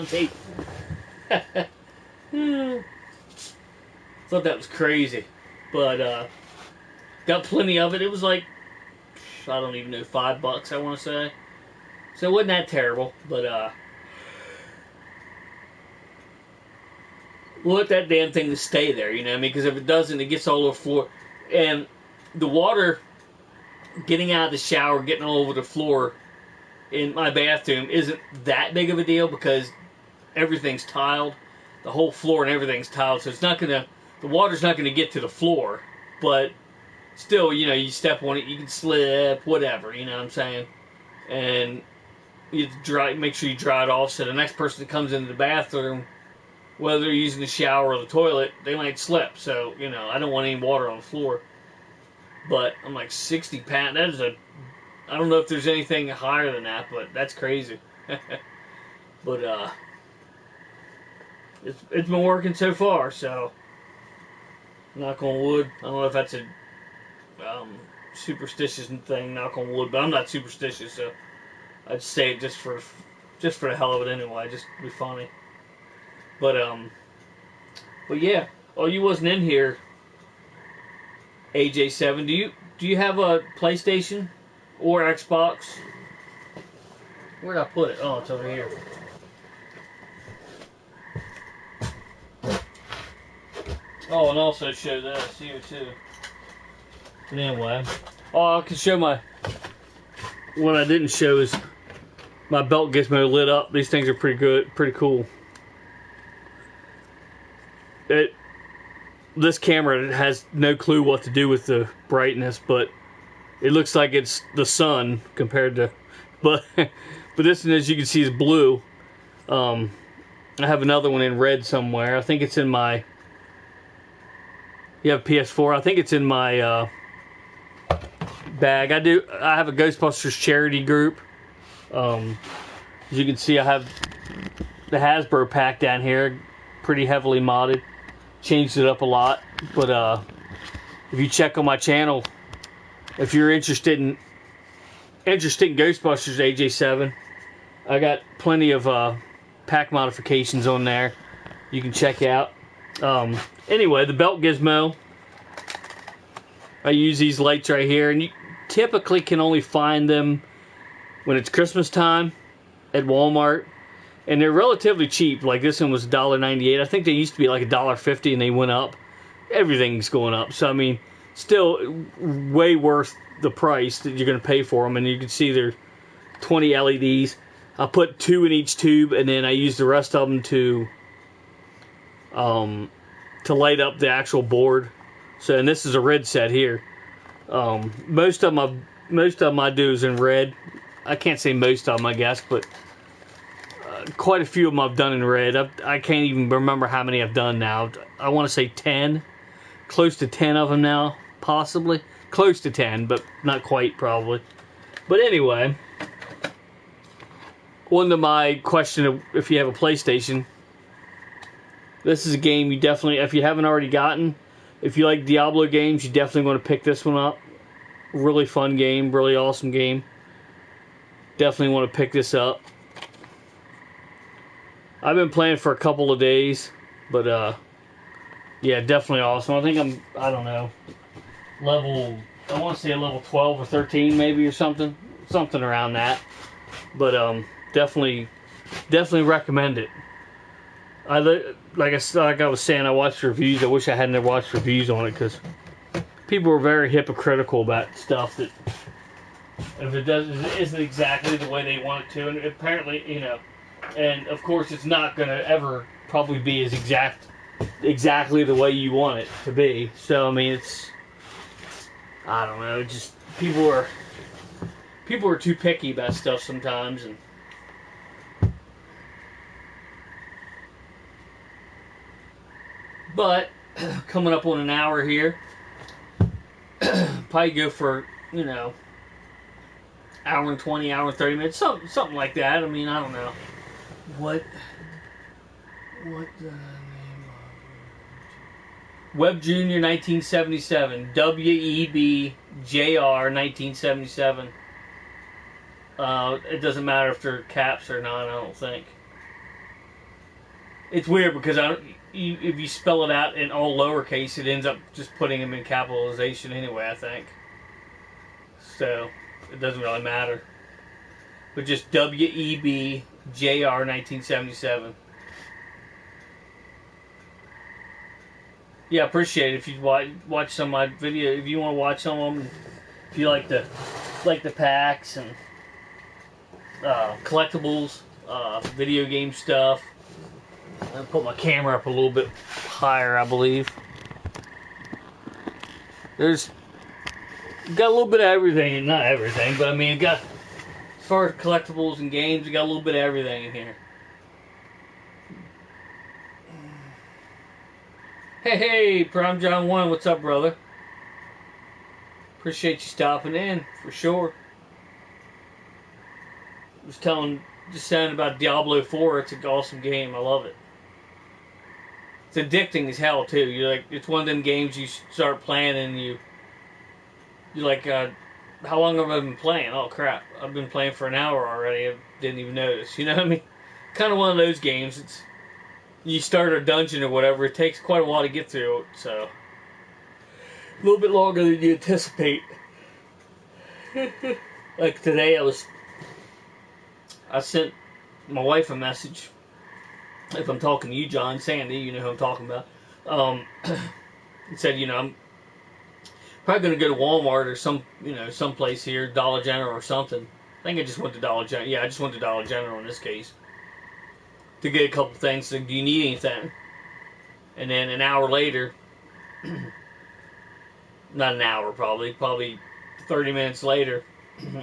tape. Thought that was crazy, but got plenty of it. It was like, I don't even know, $5 I want to say. So it wasn't that terrible, but we'll let that damn thing to stay there, you know what I mean? Because if it doesn't, it gets all over the floor. And the water getting out of the shower, getting all over the floor in my bathroom isn't that big of a deal because everything's tiled. The whole floor and everything's tiled, so it's not gonna, the water's not gonna get to the floor. But still, you know, you step on it, you can slip, whatever, you know what I'm saying? And you dry, make sure you dry it off so the next person that comes into the bathroom, whether they're using the shower or the toilet, they might slip. So, you know, I don't want any water on the floor. But I'm like, 60 pounds, that is a, I don't know if there's anything higher than that, but that's crazy. But it's been working so far, so knock on wood. I don't know if that's a superstitious thing, knock on wood, but I'm not superstitious, so I'd say it just for the hell of it anyway, just to be funny. But yeah. Oh, you wasn't in here, AJ7. Do you have a PlayStation or Xbox? Where'd I put it? Oh, it's over here. Oh, and also show this here too. But anyway, oh, I can show what I didn't show is my belt gizmo lit up. These things are pretty good, pretty cool. This camera has no clue what to do with the brightness, but it looks like it's the sun compared to, but this one, as you can see, is blue. I have another one in red somewhere. I think it's in my, you have PS4, I think it's in my bag. I have a Ghostbusters charity group. As you can see, I have the Hasbro pack down here, pretty heavily modded. Changed it up a lot, but if you check on my channel, if you're interested in Ghostbusters AJ7, I got plenty of pack modifications on there you can check out. Anyway, the belt gizmo, I use these lights right here, and you typically can only find them when it's Christmas time at Walmart. And they're relatively cheap. Like this one was $1.98. I think they used to be like $1.50 and they went up. Everything's going up. So, I mean, still way worth the price that you're going to pay for them. And you can see they're 20 LEDs. I put 2 in each tube, and then I use the rest of them to light up the actual board. So, and this is a red set here. Most of them I do is in red. I can't say most of them, I guess, but quite a few of them I've done in red. I can't even remember how many I've done now. I want to say 10. Close to 10 of them now, possibly. Close to 10, but not quite, probably. But anyway, on to my question of if you have a PlayStation. This is a game you definitely, if you haven't already gotten, if you like Diablo games, you definitely want to pick this one up. Really fun game, really awesome game. Definitely want to pick this up. I've been playing for a couple of days, but yeah, definitely awesome. I think I don't know, I want to say a level 12 or 13 maybe, or something around that. But definitely recommend it. Like I was saying, I watched reviews. I wish I hadn't watched reviews on it because people were very hypocritical about stuff that if it isn't exactly the way they want it to, and apparently, and of course, it's not going to ever probably be as exactly the way you want it to be. So I mean, I don't know, just people are too picky about stuff sometimes, and but coming up on an hour here, probably go for hour and 20, hour and 30 minutes, something like that. I mean, I don't know what the name of Web Junior 1977, WEBJR 1977. It doesn't matter if they're caps or not. I don't think. It's weird because if you spell it out in all lowercase, it ends up just putting them in capitalization anyway, I think. So it doesn't really matter. But just WEBJR 1977. Yeah, I appreciate it if you watch some of my video. If you want to watch some of them, if you like the packs and collectibles, video game stuff. I'll put my camera up a little bit higher, I believe. There's got a little bit of everything, not everything, but I mean, got as far as collectibles and games, we got a little bit of everything in here. Hey, Prime John 1, what's up, brother? Appreciate you stopping in, for sure. Just saying about Diablo 4, it's an awesome game, I love it. It's addicting as hell, too. It's one of them games you start playing and you're like, how long have I been playing? Oh, crap, I've been playing for an hour already, I didn't even notice, you know what I mean? Kind of one of those games, you start a dungeon or whatever, it takes quite a while to get through it, so a little bit longer than you anticipate. Like today, I sent my wife a message. If I'm talking to you, John, Sandy, you know who I'm talking about. It said, I'm probably going to go to Walmart or some place here, Dollar General or something. I think I just went to Dollar General. Yeah, I just went to Dollar General in this case. To get a couple things. So, do you need anything? And then an hour later, not an hour probably 30 minutes later,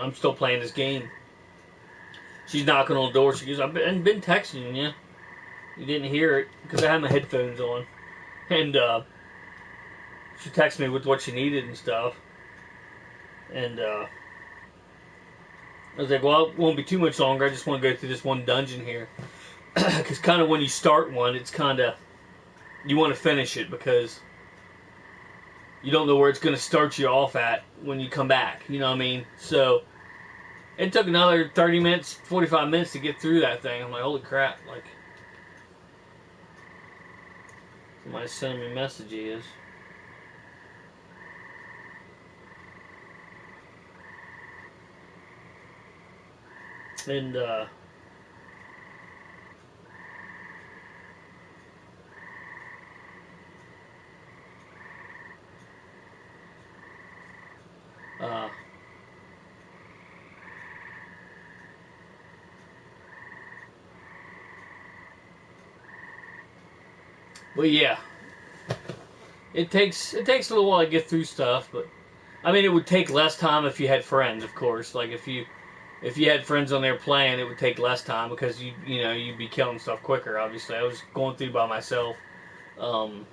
I'm still playing this game. She's knocking on the door. She goes, I've been texting you. You didn't hear it because I had my headphones on. And she texted me with what she needed and stuff. And I was like, well, it won't be too much longer. I just want to go through this one dungeon here. Because kind of when you start one, it's kind of, you want to finish it because you don't know where it's going to start you off at when you come back. You know what I mean? So it took another 30 minutes, 45 minutes to get through that thing. I'm like, holy crap. Like, somebody's sending me messages. And, well, yeah, it takes a little while to get through stuff, but I mean, it would take less time if you had friends, of course. Like if you had friends on there playing, it would take less time because you'd be killing stuff quicker. Obviously, I was going through by myself. You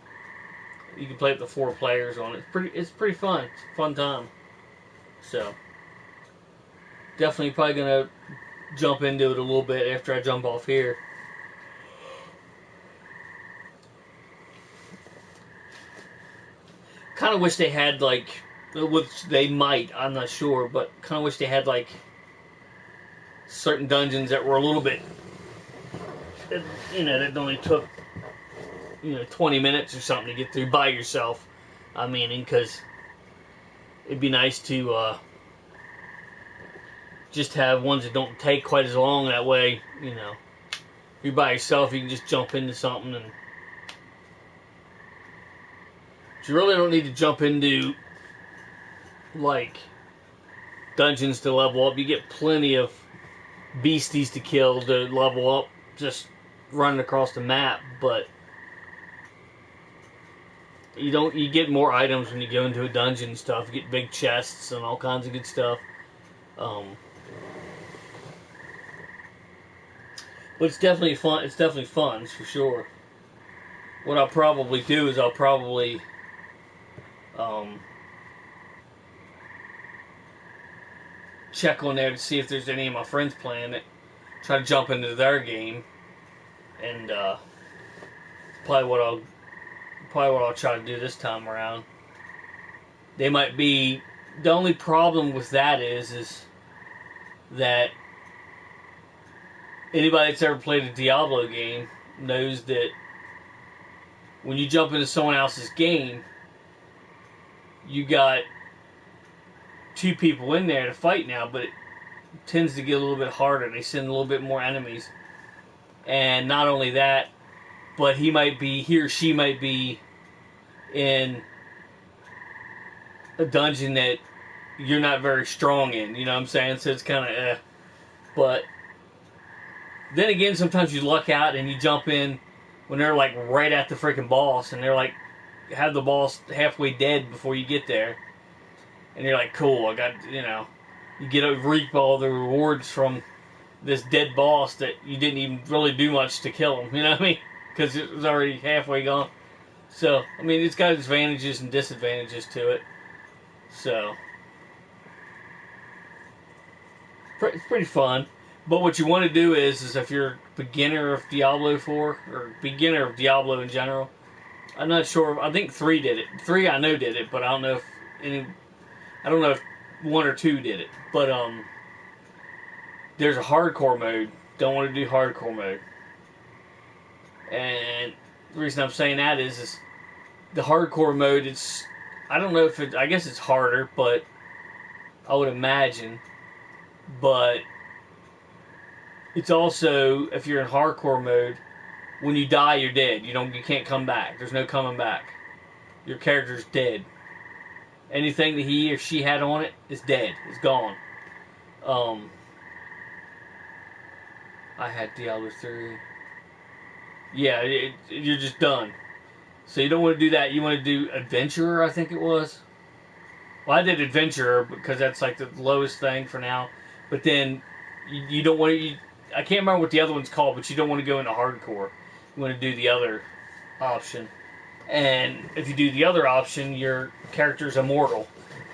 can play up to 4 players on it. It's pretty fun. It's a fun time. So definitely probably gonna jump into it a little bit after I jump off here. Kind of wish they had which they might, I'm not sure, but kind of wish they had certain dungeons that were a little bit, that only took 20 minutes or something to get through by yourself. I mean, because it'd be nice to just have ones that don't take quite as long. That way, you're by yourself, you can just jump into something, and you really don't need to jump into like dungeons to level up. You get plenty of beasties to kill to level up, just running across the map. But you get more items when you go into a dungeon and stuff. You get big chests and all kinds of good stuff. But it's definitely fun. It's definitely fun, for sure. What I'll probably do is I'll probably check on there to see if there's any of my friends playing it. Try to jump into their game, and probably what I'll try to do this time around. They might be. The only problem with that is that anybody that's ever played a Diablo game knows that when you jump into someone else's game, you got two people in there to fight now, but it tends to get a little bit harder. They send a little bit more enemies. And not only that, but he or she might be in a dungeon that you're not very strong in, you know what I'm saying? So it's kind of But then again, sometimes you luck out and you jump in when they're like right at the freaking boss, and they're like have the boss halfway dead before you get there. And you're like, cool, I got, you get to reap all the rewards from this dead boss that you didn't even really do much to kill him, you know what I mean? Because it was already halfway gone. So, I mean, it's got advantages and disadvantages to it. So, it's pretty fun. But what you want to do is if you're a beginner of Diablo 4, or beginner of Diablo in general, I'm not sure, I think 3 did it. 3 I know did it, but I don't know if 1 or 2 did it. But there's a hardcore mode. Don't want to do hardcore mode. And the reason I'm saying that is the hardcore mode, I don't know if I guess it's harder, but I would imagine. But it's also, if you're in hardcore mode, when you die, you're dead. You can't come back. There's no coming back. Your character's dead. Anything that he or she had on it is dead. It's gone. I had Diablo 3. Yeah, you're just done. So you don't want to do that. You want to do Adventurer, I think it was. Well, I did Adventurer because that's like the lowest thing for now. But then you don't want to... I can't remember what the other one's called, but you don't want to go into hardcore. You want to do the other option. And if you do the other option, your character's immortal.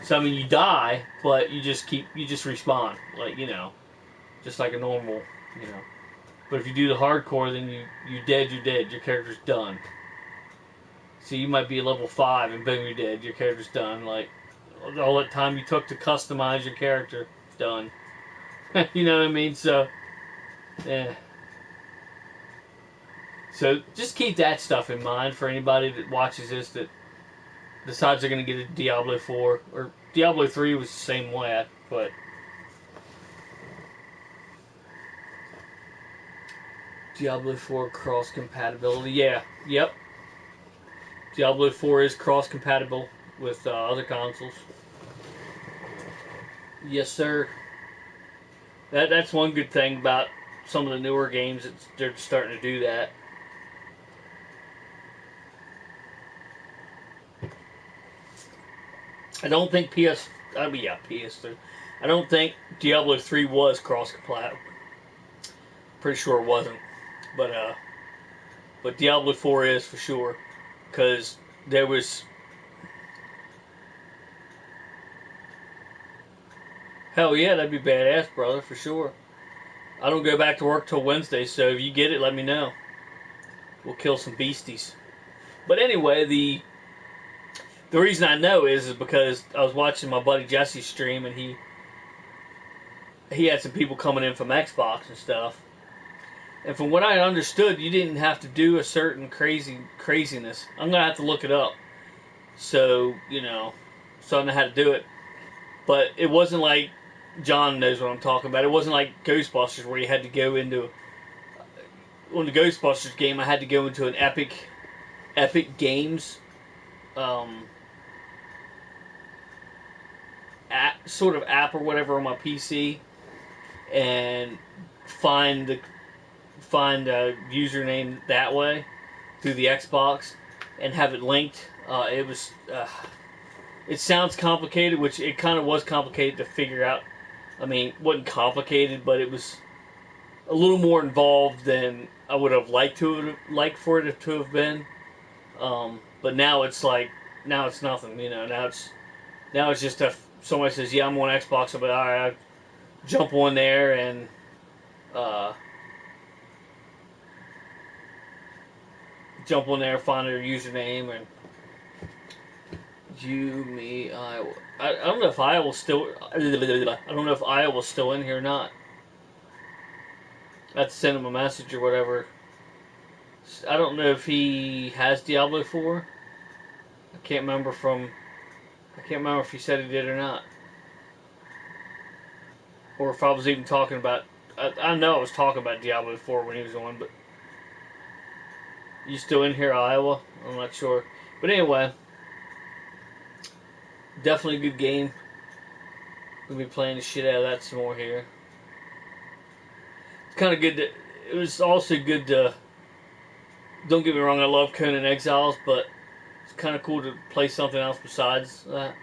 So, I mean, you die, but you just respawn. Like, just like a normal, But if you do the hardcore, then you're dead, your character's done. So you might be level 5 and boom, you're dead, your character's done. Like, all that time you took to customize your character, done. You know what I mean? So, yeah. So just keep that stuff in mind for anybody that watches this that decides they're going to get a Diablo 4. Or Diablo 3 was the same way, but... Diablo 4 cross-compatibility. Yeah, yep. Diablo 4 is cross-compatible with other consoles. Yes, sir. That's one good thing about some of the newer games. They're starting to do that. I don't think PS3. I don't think Diablo 3 was cross-compatible. Pretty sure it wasn't. But Diablo 4 is for sure. Because there was... Hell yeah, that'd be badass, brother, for sure. I don't go back to work till Wednesday, so if you get it, let me know. We'll kill some beasties. But anyway, the reason I know is because I was watching my buddy Jesse's stream, and he had some people coming in from Xbox and stuff. And from what I understood, you didn't have to do a certain craziness. I'm going to have to look it up. So, so I know how to do it. But it wasn't like, John knows what I'm talking about. It wasn't like Ghostbusters where you had to go into on the Ghostbusters game, I had to go into an Epic Games sort of app or whatever on my PC, and find a username that way through the Xbox and have it linked. It sounds complicated, which it kind of was complicated to figure out. I mean, it wasn't complicated, but it was a little more involved than I would have liked for it to have been. But now it's nothing. Now it's just if somebody says, "Yeah, I'm on Xbox," I'll be all right. I jump on there and find their username and I don't know if Iowa's still. I don't know if Iowa's still in here or not. I have to send him a message or whatever. I don't know if he has Diablo 4. I can't remember if he said he did or not, or if I was even talking about. I know I was talking about Diablo 4 when he was on, but you still in here, Iowa? I'm not sure, but anyway, definitely a good game. We'll be playing the shit out of that some more here. It's kind of good. It was also good to. Don't get me wrong, I love Conan Exiles, but it's kind of cool to play something else besides that.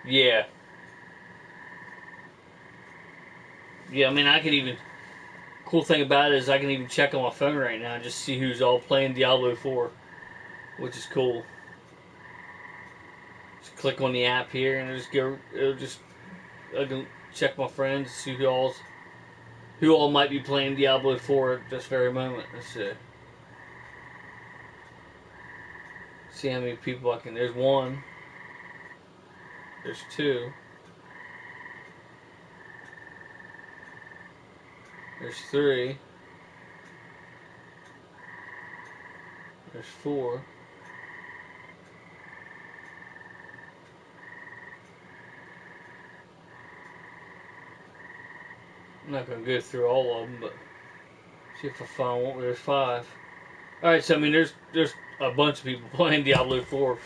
Yeah. Yeah, I mean, I can even. Cool thing about it is I can even check on my phone right now and just see who's all playing Diablo 4, which is cool. Just click on the app here and I can check my friends, see who all might be playing Diablo 4 at this very moment. Let's see. See how many people I can. There's one. There's two. There's three. There's four. I'm not going to go through all of them, but see if I find one. There's five. Alright, so I mean, there's a bunch of people playing Diablo 4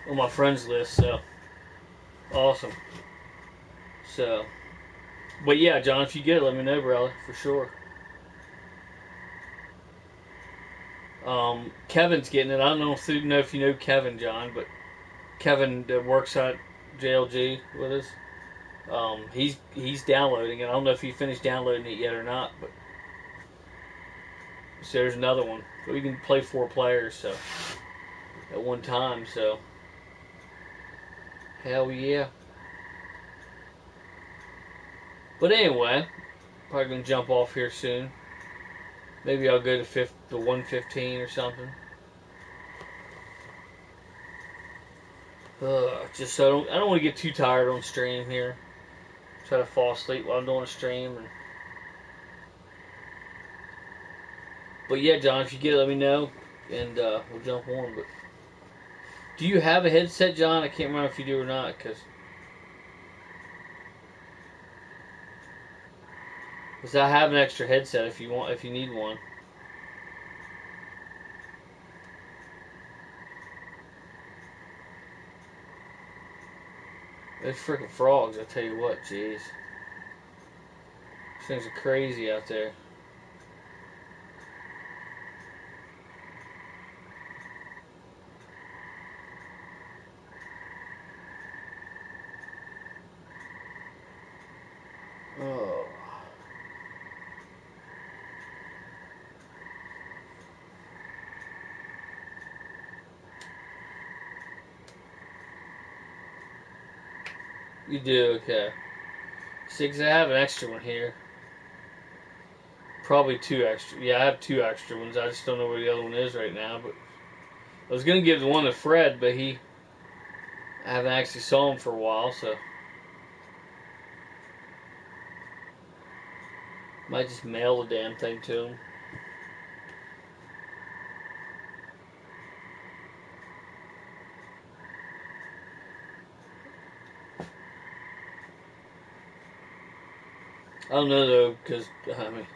on my friends list, so awesome. So, but yeah, John, if you get it, let me know, brother, for sure. Kevin's getting it. I don't know if you know Kevin, John, but Kevin that works at JLG with us. He's downloading it. I don't know if he finished downloading it yet or not, but so there's another one. But we can play 4 players so at one time. So hell yeah. But anyway, probably gonna jump off here soon. Maybe I'll go to the 115 or something. Just so I don't want to get too tired on stream here. Try to fall asleep while I'm doing a stream. But yeah, John, if you get it, let me know, and we'll jump on. But do you have a headset, John? I can't remember if you do or not, because I have an extra headset if you need one. Those freaking frogs, I tell you what, jeez. These things are crazy out there. Oh. You do, okay. See, 'cause I have an extra one here. Probably 2 extra. Yeah, I have 2 extra ones. I just don't know where the other one is right now. But I was gonna give the one to Fred, but I haven't actually saw him for a while, so might just mail the damn thing to him. I don't know though, because I mean,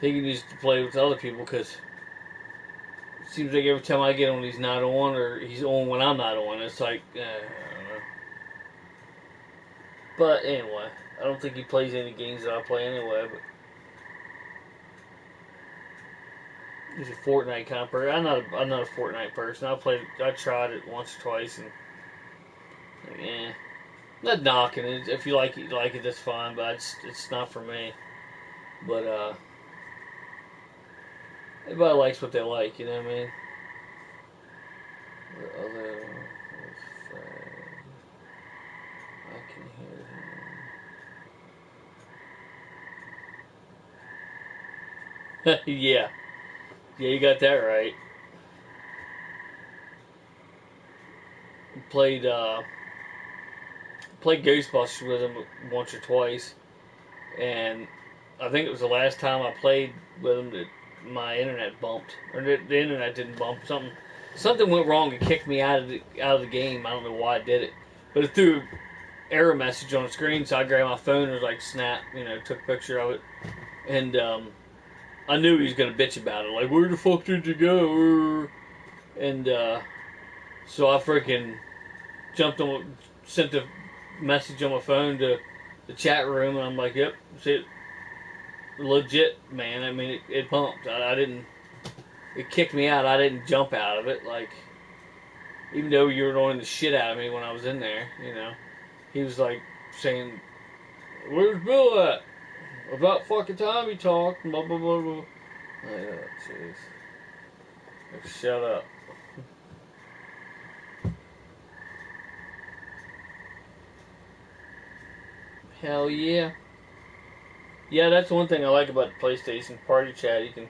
he needs to play with other people because it seems like every time I get on, he's not on, or he's on when I'm not on. It's like, I don't know. But anyway, I don't think he plays any games that I play anyway. But he's a Fortnite kind of person. I'm not a Fortnite person. I tried it once or twice, and like, not knocking it. If you like it, that's fine. But it's not for me. But everybody likes what they like. You know what I mean? The other I can hear him. Yeah, you got that right. Played played Ghostbusters with him once or twice, and I think it was the last time I played with him that my internet bumped, or the internet didn't bump. Something went wrong and kicked me out of the game. I don't know why it did it, but it threw an error message on the screen. So I grabbed my phone and was like, snap, took a picture of it, and I knew he was gonna bitch about it. Like, where the fuck did you go? And so I freaking sent a message on my phone to the chat room, and I'm like, yep, it's legit, man. I mean, it pumped. I didn't. It kicked me out. I didn't jump out of it. Like, even though you were annoying the shit out of me when I was in there, he was like saying, "Where's Bill at? About fucking time he talked." Blah blah blah blah. Oh, jeez. Like, shut up. Hell yeah. Yeah, that's one thing I like about the PlayStation Party Chat. You can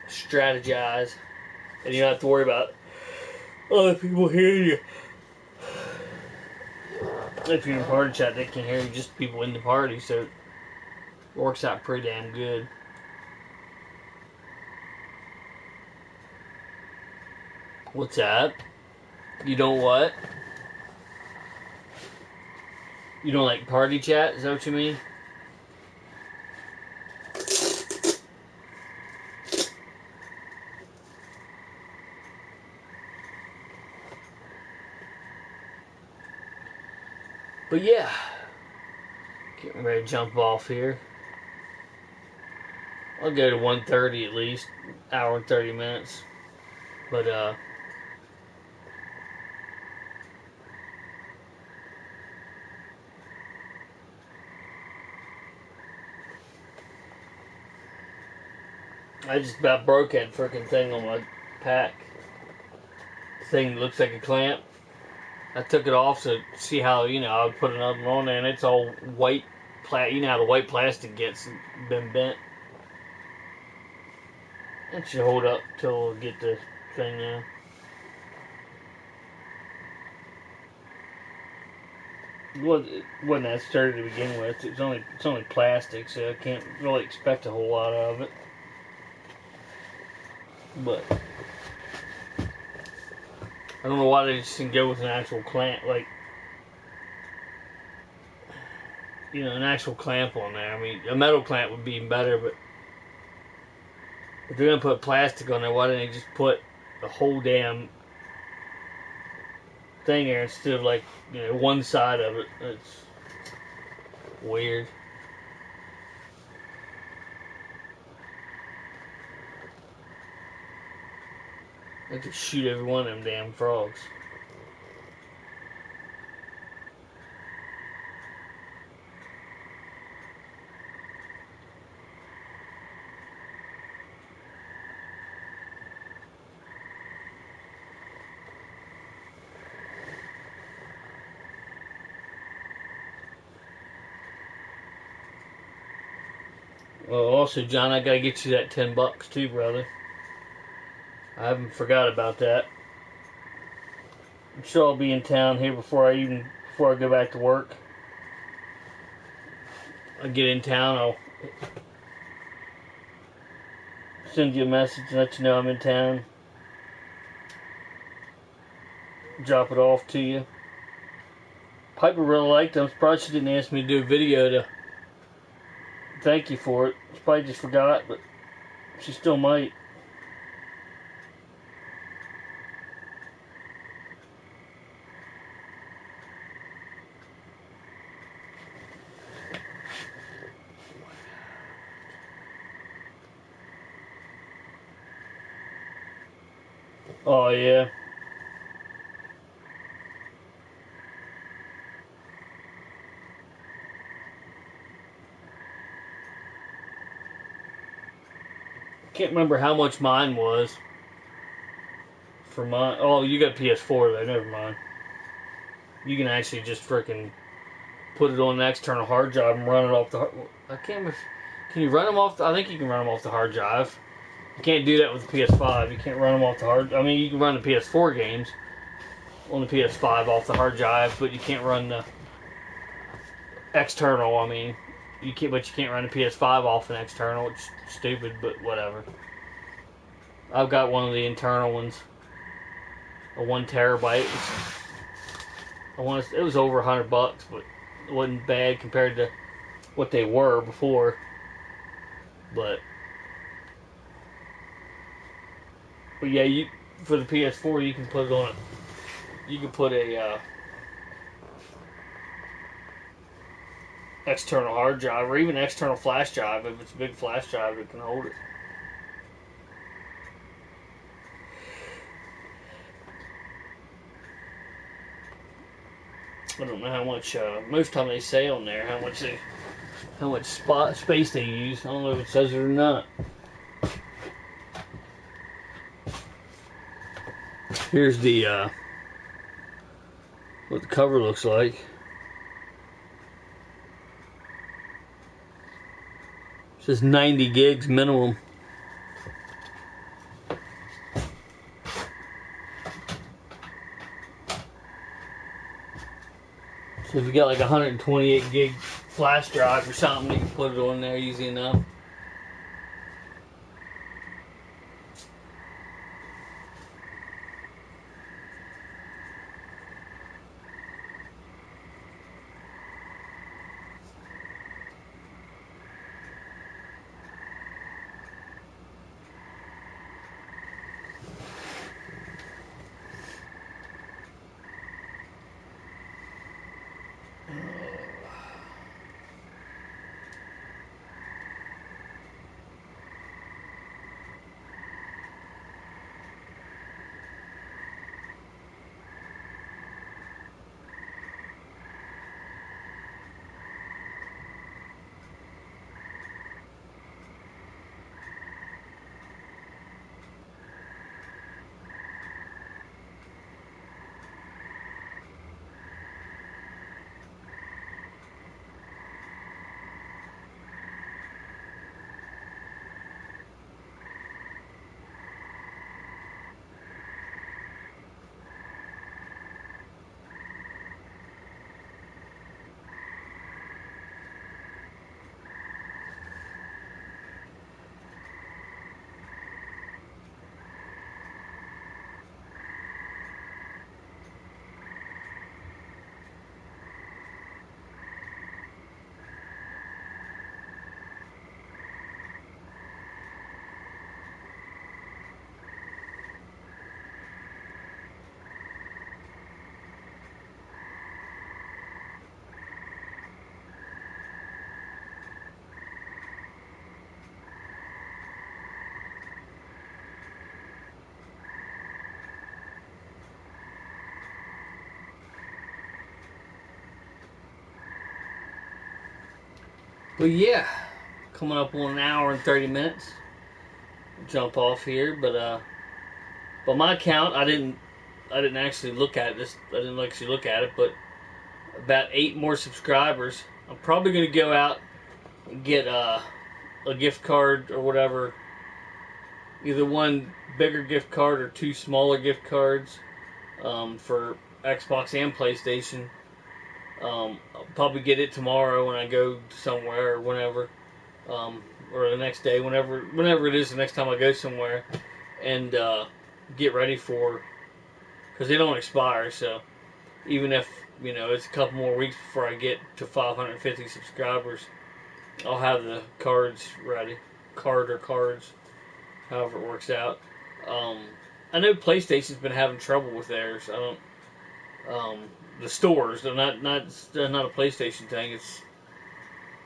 strategize, and you don't have to worry about other people hearing you. If you're in Party Chat, they can hear you, just people in the party, so it works out pretty damn good. What's that? You don't what? You don't like Party Chat? Is that what you mean? But yeah, getting ready to jump off here. I'll go to 1:30 at least, hour and 30 minutes. But I just about broke that freaking thing on my pack. Thing looks like a clamp. I took it off to see how, I would put another one on there, and it's all white. You know how the white plastic gets been bent. That should hold up till we get the thing now. It wasn't that sturdy to begin with. It's only plastic, so I can't really expect a whole lot of it. But I don't know why they just didn't go with an actual clamp, like, an actual clamp on there. I mean, a metal clamp would be even better, but if they're gonna put plastic on there, why didn't they just put the whole damn thing there instead of like, one side of it? It's weird. I could shoot every one of them damn frogs. Well, also, John, I gotta get you that $10 too, brother. I haven't forgot about that. I'm sure I'll be in town here before I go back to work. I get in town, I'll send you a message and let you know I'm in town. drop it off to you. Piper really liked them. Surprised she didn't ask me to do a video to thank you for it. She probably just forgot, but she still might. Oh, yeah. Can't remember how much mine was. For mine. Oh, you got PS4 though. Never mind. You can actually just freaking put it on an external hard drive and run it off the. I can't remember. Can you run them off? I think you can run them off the hard drive. You can't do that with the PS5. You can't run them off the hard. I mean, you can run the PS4 games on the PS5 off the hard drive, but you can't run the external. I mean, you can't. But you can't run the PS5 off an external. It's stupid, but whatever. I've got one of the internal ones, a 1 terabyte. It was over $100, but it wasn't bad compared to what they were before. But yeah, for the PS4 you can put it on it. You can put a external hard drive or even external flash drive if it's a big flash drive that can hold it. I don't know how much. Most time they say on there how much space they use. I don't know if it says it or not. Here's the what the cover looks like. It says 90 gigs minimum. So if you got like a 128 gig flash drive or something, you can put it on there easy enough. Well, yeah, coming up on an hour and 30 minutes. Jump off here, but my count, I didn't actually look at this. I didn't actually look at it, but about 8 more subscribers. I'm probably gonna go out and get a gift card or whatever. Either one bigger gift card or 2 smaller gift cards for Xbox and PlayStation. I'll probably get it tomorrow when I go somewhere or whenever, or the next day, whenever it is the next time I go somewhere, and get ready because because they don't expire. So even if, you know, it's a couple more weeks before I get to 550 subscribers, I'll have the cards ready. Card or cards, however it works out. I know PlayStation's been having trouble with theirs. I don't. The stores, they're not a PlayStation thing. It's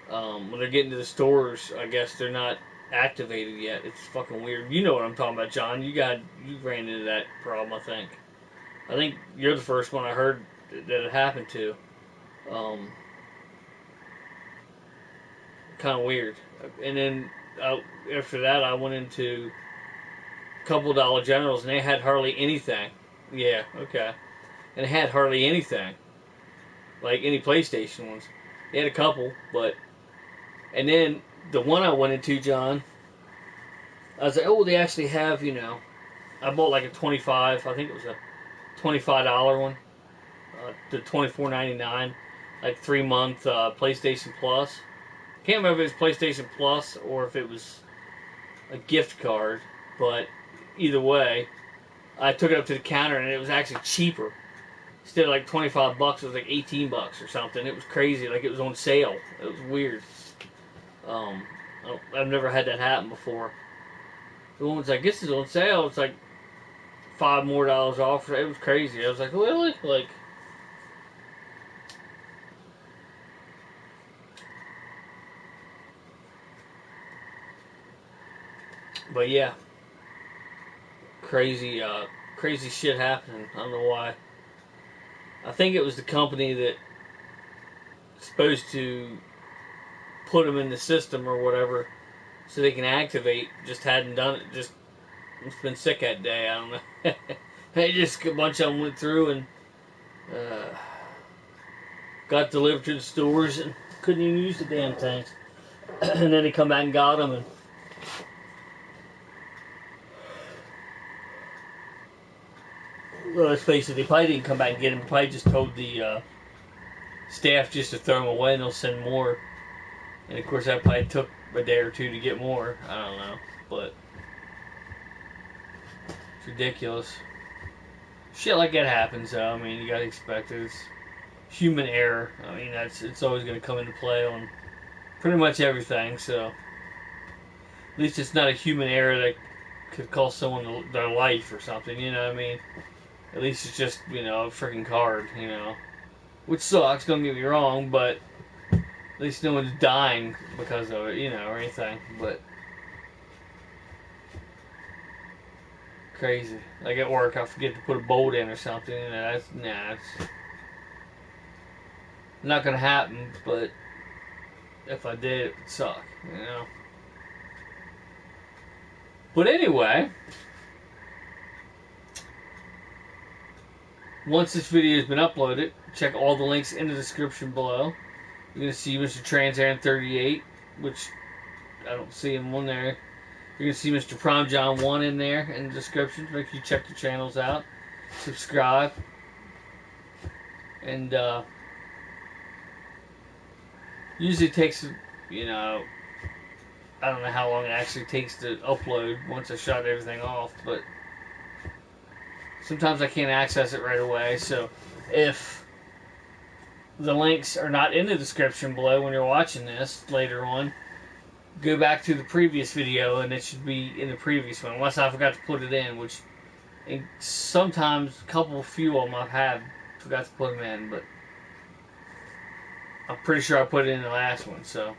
when they're getting to the stores, I guess they're not activated yet. It's fucking weird. You know what I'm talking about, John. You ran into that problem, I think. I think you're the first one I heard that it happened to. Kind of weird. And then after that, I went into a couple of Dollar Generals, and they had hardly anything. Yeah, okay. And it had hardly anything, like any PlayStation ones. They had a couple, but... And then, the one I went into, John, I was like, oh, they actually have, you know... I bought like a 25, I think it was a $25 one. The $24.99, like 3-month PlayStation Plus. Can't remember if it was PlayStation Plus or if it was a gift card, but either way, I took it up to the counter and it was actually cheaper. Instead of like $25, it was like $18 or something. It was crazy, like it was on sale. It was weird. I've never had that happen before. The woman's like, this is on sale. It's like $5 more off. It was crazy. I was like, really? Like, but yeah, crazy shit happening. I don't know why. I think it was the company that supposed to put them in the system or whatever so they can activate, just hadn't done it. Just it's been sick that day. I don't know. They just a bunch of them went through and got delivered to the stores and couldn't even use the damn things. And then they come back and got them. And well, let's face it, they probably didn't come back and get them. They probably just told the staff just to throw them away and they'll send more. And of course, that probably took a day or two to get more. I don't know, but it's ridiculous. Shit like that happens, though. I mean, you gotta expect it. It's human error. I mean, it's always gonna come into play on pretty much everything. So at least it's not a human error that could cost someone their life or something. You know what I mean? At least it's just, you know, a freaking card. You know, which sucks. Don't get me wrong, but at least no one's dying because of it, you know, or anything. But crazy. Like at work, I forget to put a bolt in or something. You know, it's not gonna happen. But if I did, it would suck. You know. But anyway, once this video has been uploaded, check all the links in the description below. You're going to see Mr. Transaren 38, which I don't see him on there. You're going to see Mr. Prime John 1 in there in the description. Make sure you check the channels out. Subscribe. And usually takes, you know, I don't know how long it actually takes to upload once I shut everything off, but sometimes I can't access it right away. So if the links are not in the description below when you're watching this later on, go back to the previous video and it should be in the previous one, unless I forgot to put it in, which sometimes a few of them I've forgot to put them in, but I'm pretty sure I put it in the last one. So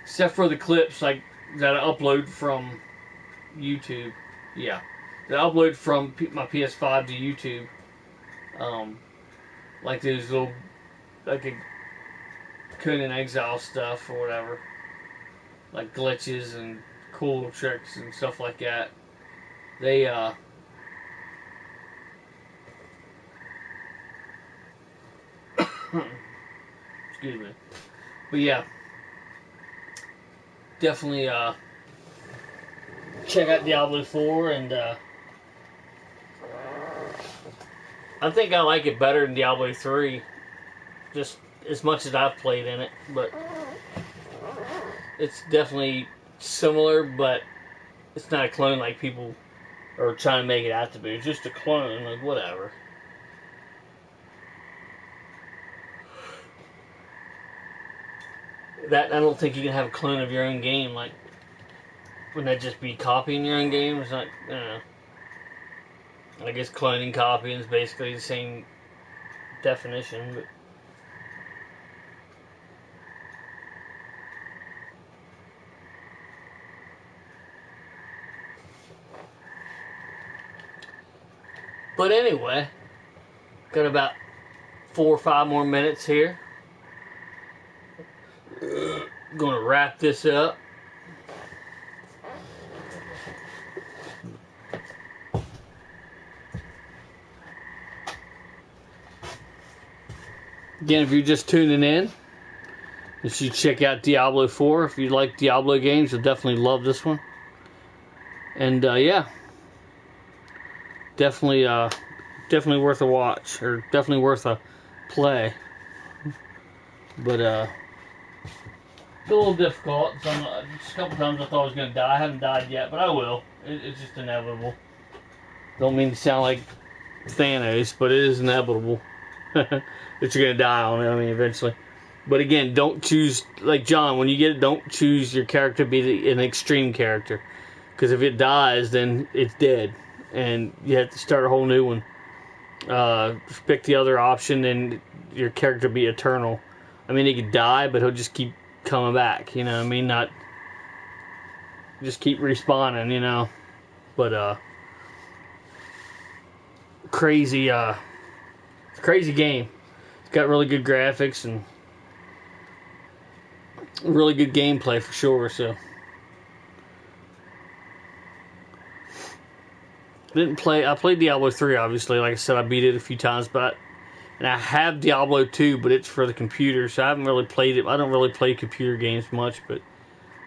except for the clips like that I upload from YouTube, yeah, that I upload from my PS5 to YouTube. Like those little, like a Conan Exile stuff or whatever. Like glitches and cool tricks and stuff like that. They, excuse me. But yeah, definitely, check out Diablo 4 and, I think I like it better than Diablo 3, just as much as I've played in it, but it's definitely similar, but it's not a clone like people or trying to make it out to be. It's just a clone, like whatever. That, I don't think you can have a clone of your own game. Like, wouldn't that just be copying your own game? It's not, I don't know. I guess cloning, copying is basically the same definition, but anyway, got about 4 or 5 more minutes here. Gonna wrap this up. Again, if you're just tuning in, you should check out Diablo 4. If you like Diablo games, you'll definitely love this one. And yeah, definitely worth a watch, or definitely worth a play. But it's a little difficult. Just a couple times I thought I was gonna die. I haven't died yet, but I will. It's just inevitable. Don't mean to sound like Thanos, but it is inevitable that you're gonna die on it. I mean, eventually. But again, don't choose, like John, when you get it, don't choose your character to be an extreme character. Because if it dies, then it's dead. And you have to start a whole new one. Pick the other option, and your character be eternal. I mean, he could die, but he'll just keep coming back. You know what I mean? Not just keep respawning, you know. But, crazy game. It's got really good graphics and really good gameplay for sure. So I played Diablo 3, obviously. Like I said, I beat it a few times, and I have Diablo 2, but it's for the computer, so I haven't really played it. I don't really play computer games much, but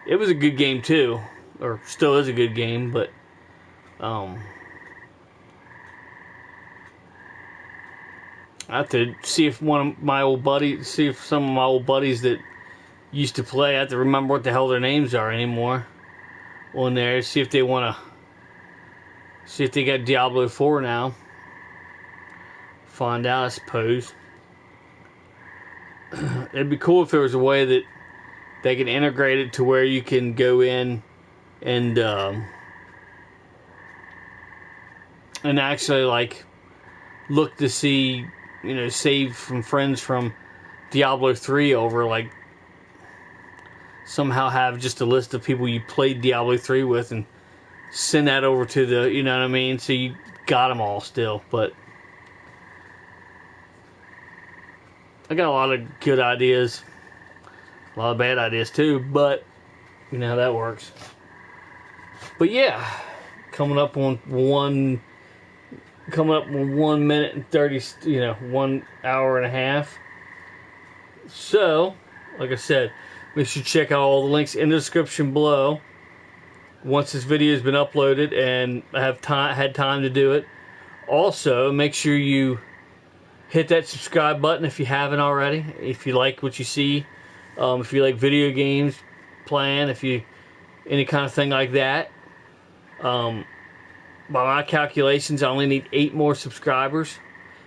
it was a good game too, or still is a good game. But I have to see if some of my old buddies that used to play, I have to remember what the hell their names are anymore on there. See if they got Diablo 4 now. Find out, I suppose. It'd be cool if there was a way that they can integrate it to where you can go in and actually like look to see, you know, save from friends from Diablo 3 over, like, somehow have just a list of people you played Diablo 3 with and send that over to the, you know what I mean? So you got them all still. But I got a lot of good ideas, a lot of bad ideas too, but you know how that works. But yeah, coming up on 1 minute and 30, 1 hour and a half. So, like I said, make sure you check out all the links in the description below. Once this video has been uploaded and I have had time to do it. Also, make sure you hit that subscribe button if you haven't already. If you like what you see, if you like video games playing, any kind of thing like that. By my calculations, I only need 8 more subscribers,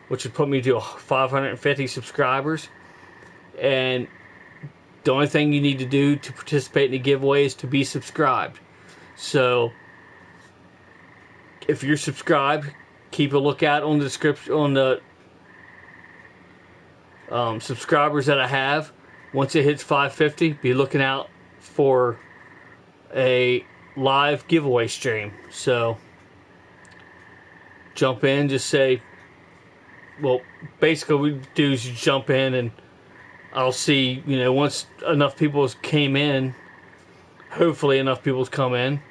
which would put me to 550 subscribers. And the only thing you need to do to participate in the giveaway is to be subscribed. So, if you're subscribed, keep a lookout on the description, on the subscribers that I have. Once it hits 550, be looking out for a live giveaway stream. So, jump in, just say, well, basically what we do is you jump in and I'll see, once enough people came in, hopefully enough people's come in,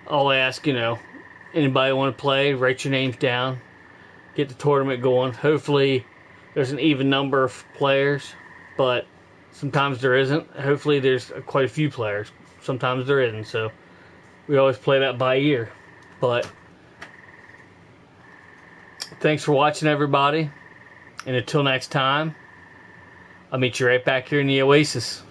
I'll ask, anybody want to play, write your names down, get the tournament going. Hopefully there's an even number of players, but sometimes there isn't. Hopefully there's quite a few players. Sometimes there isn't, so we always play that by ear. But thanks for watching, everybody, and until next time, I'll meet you right back here in the Oasis.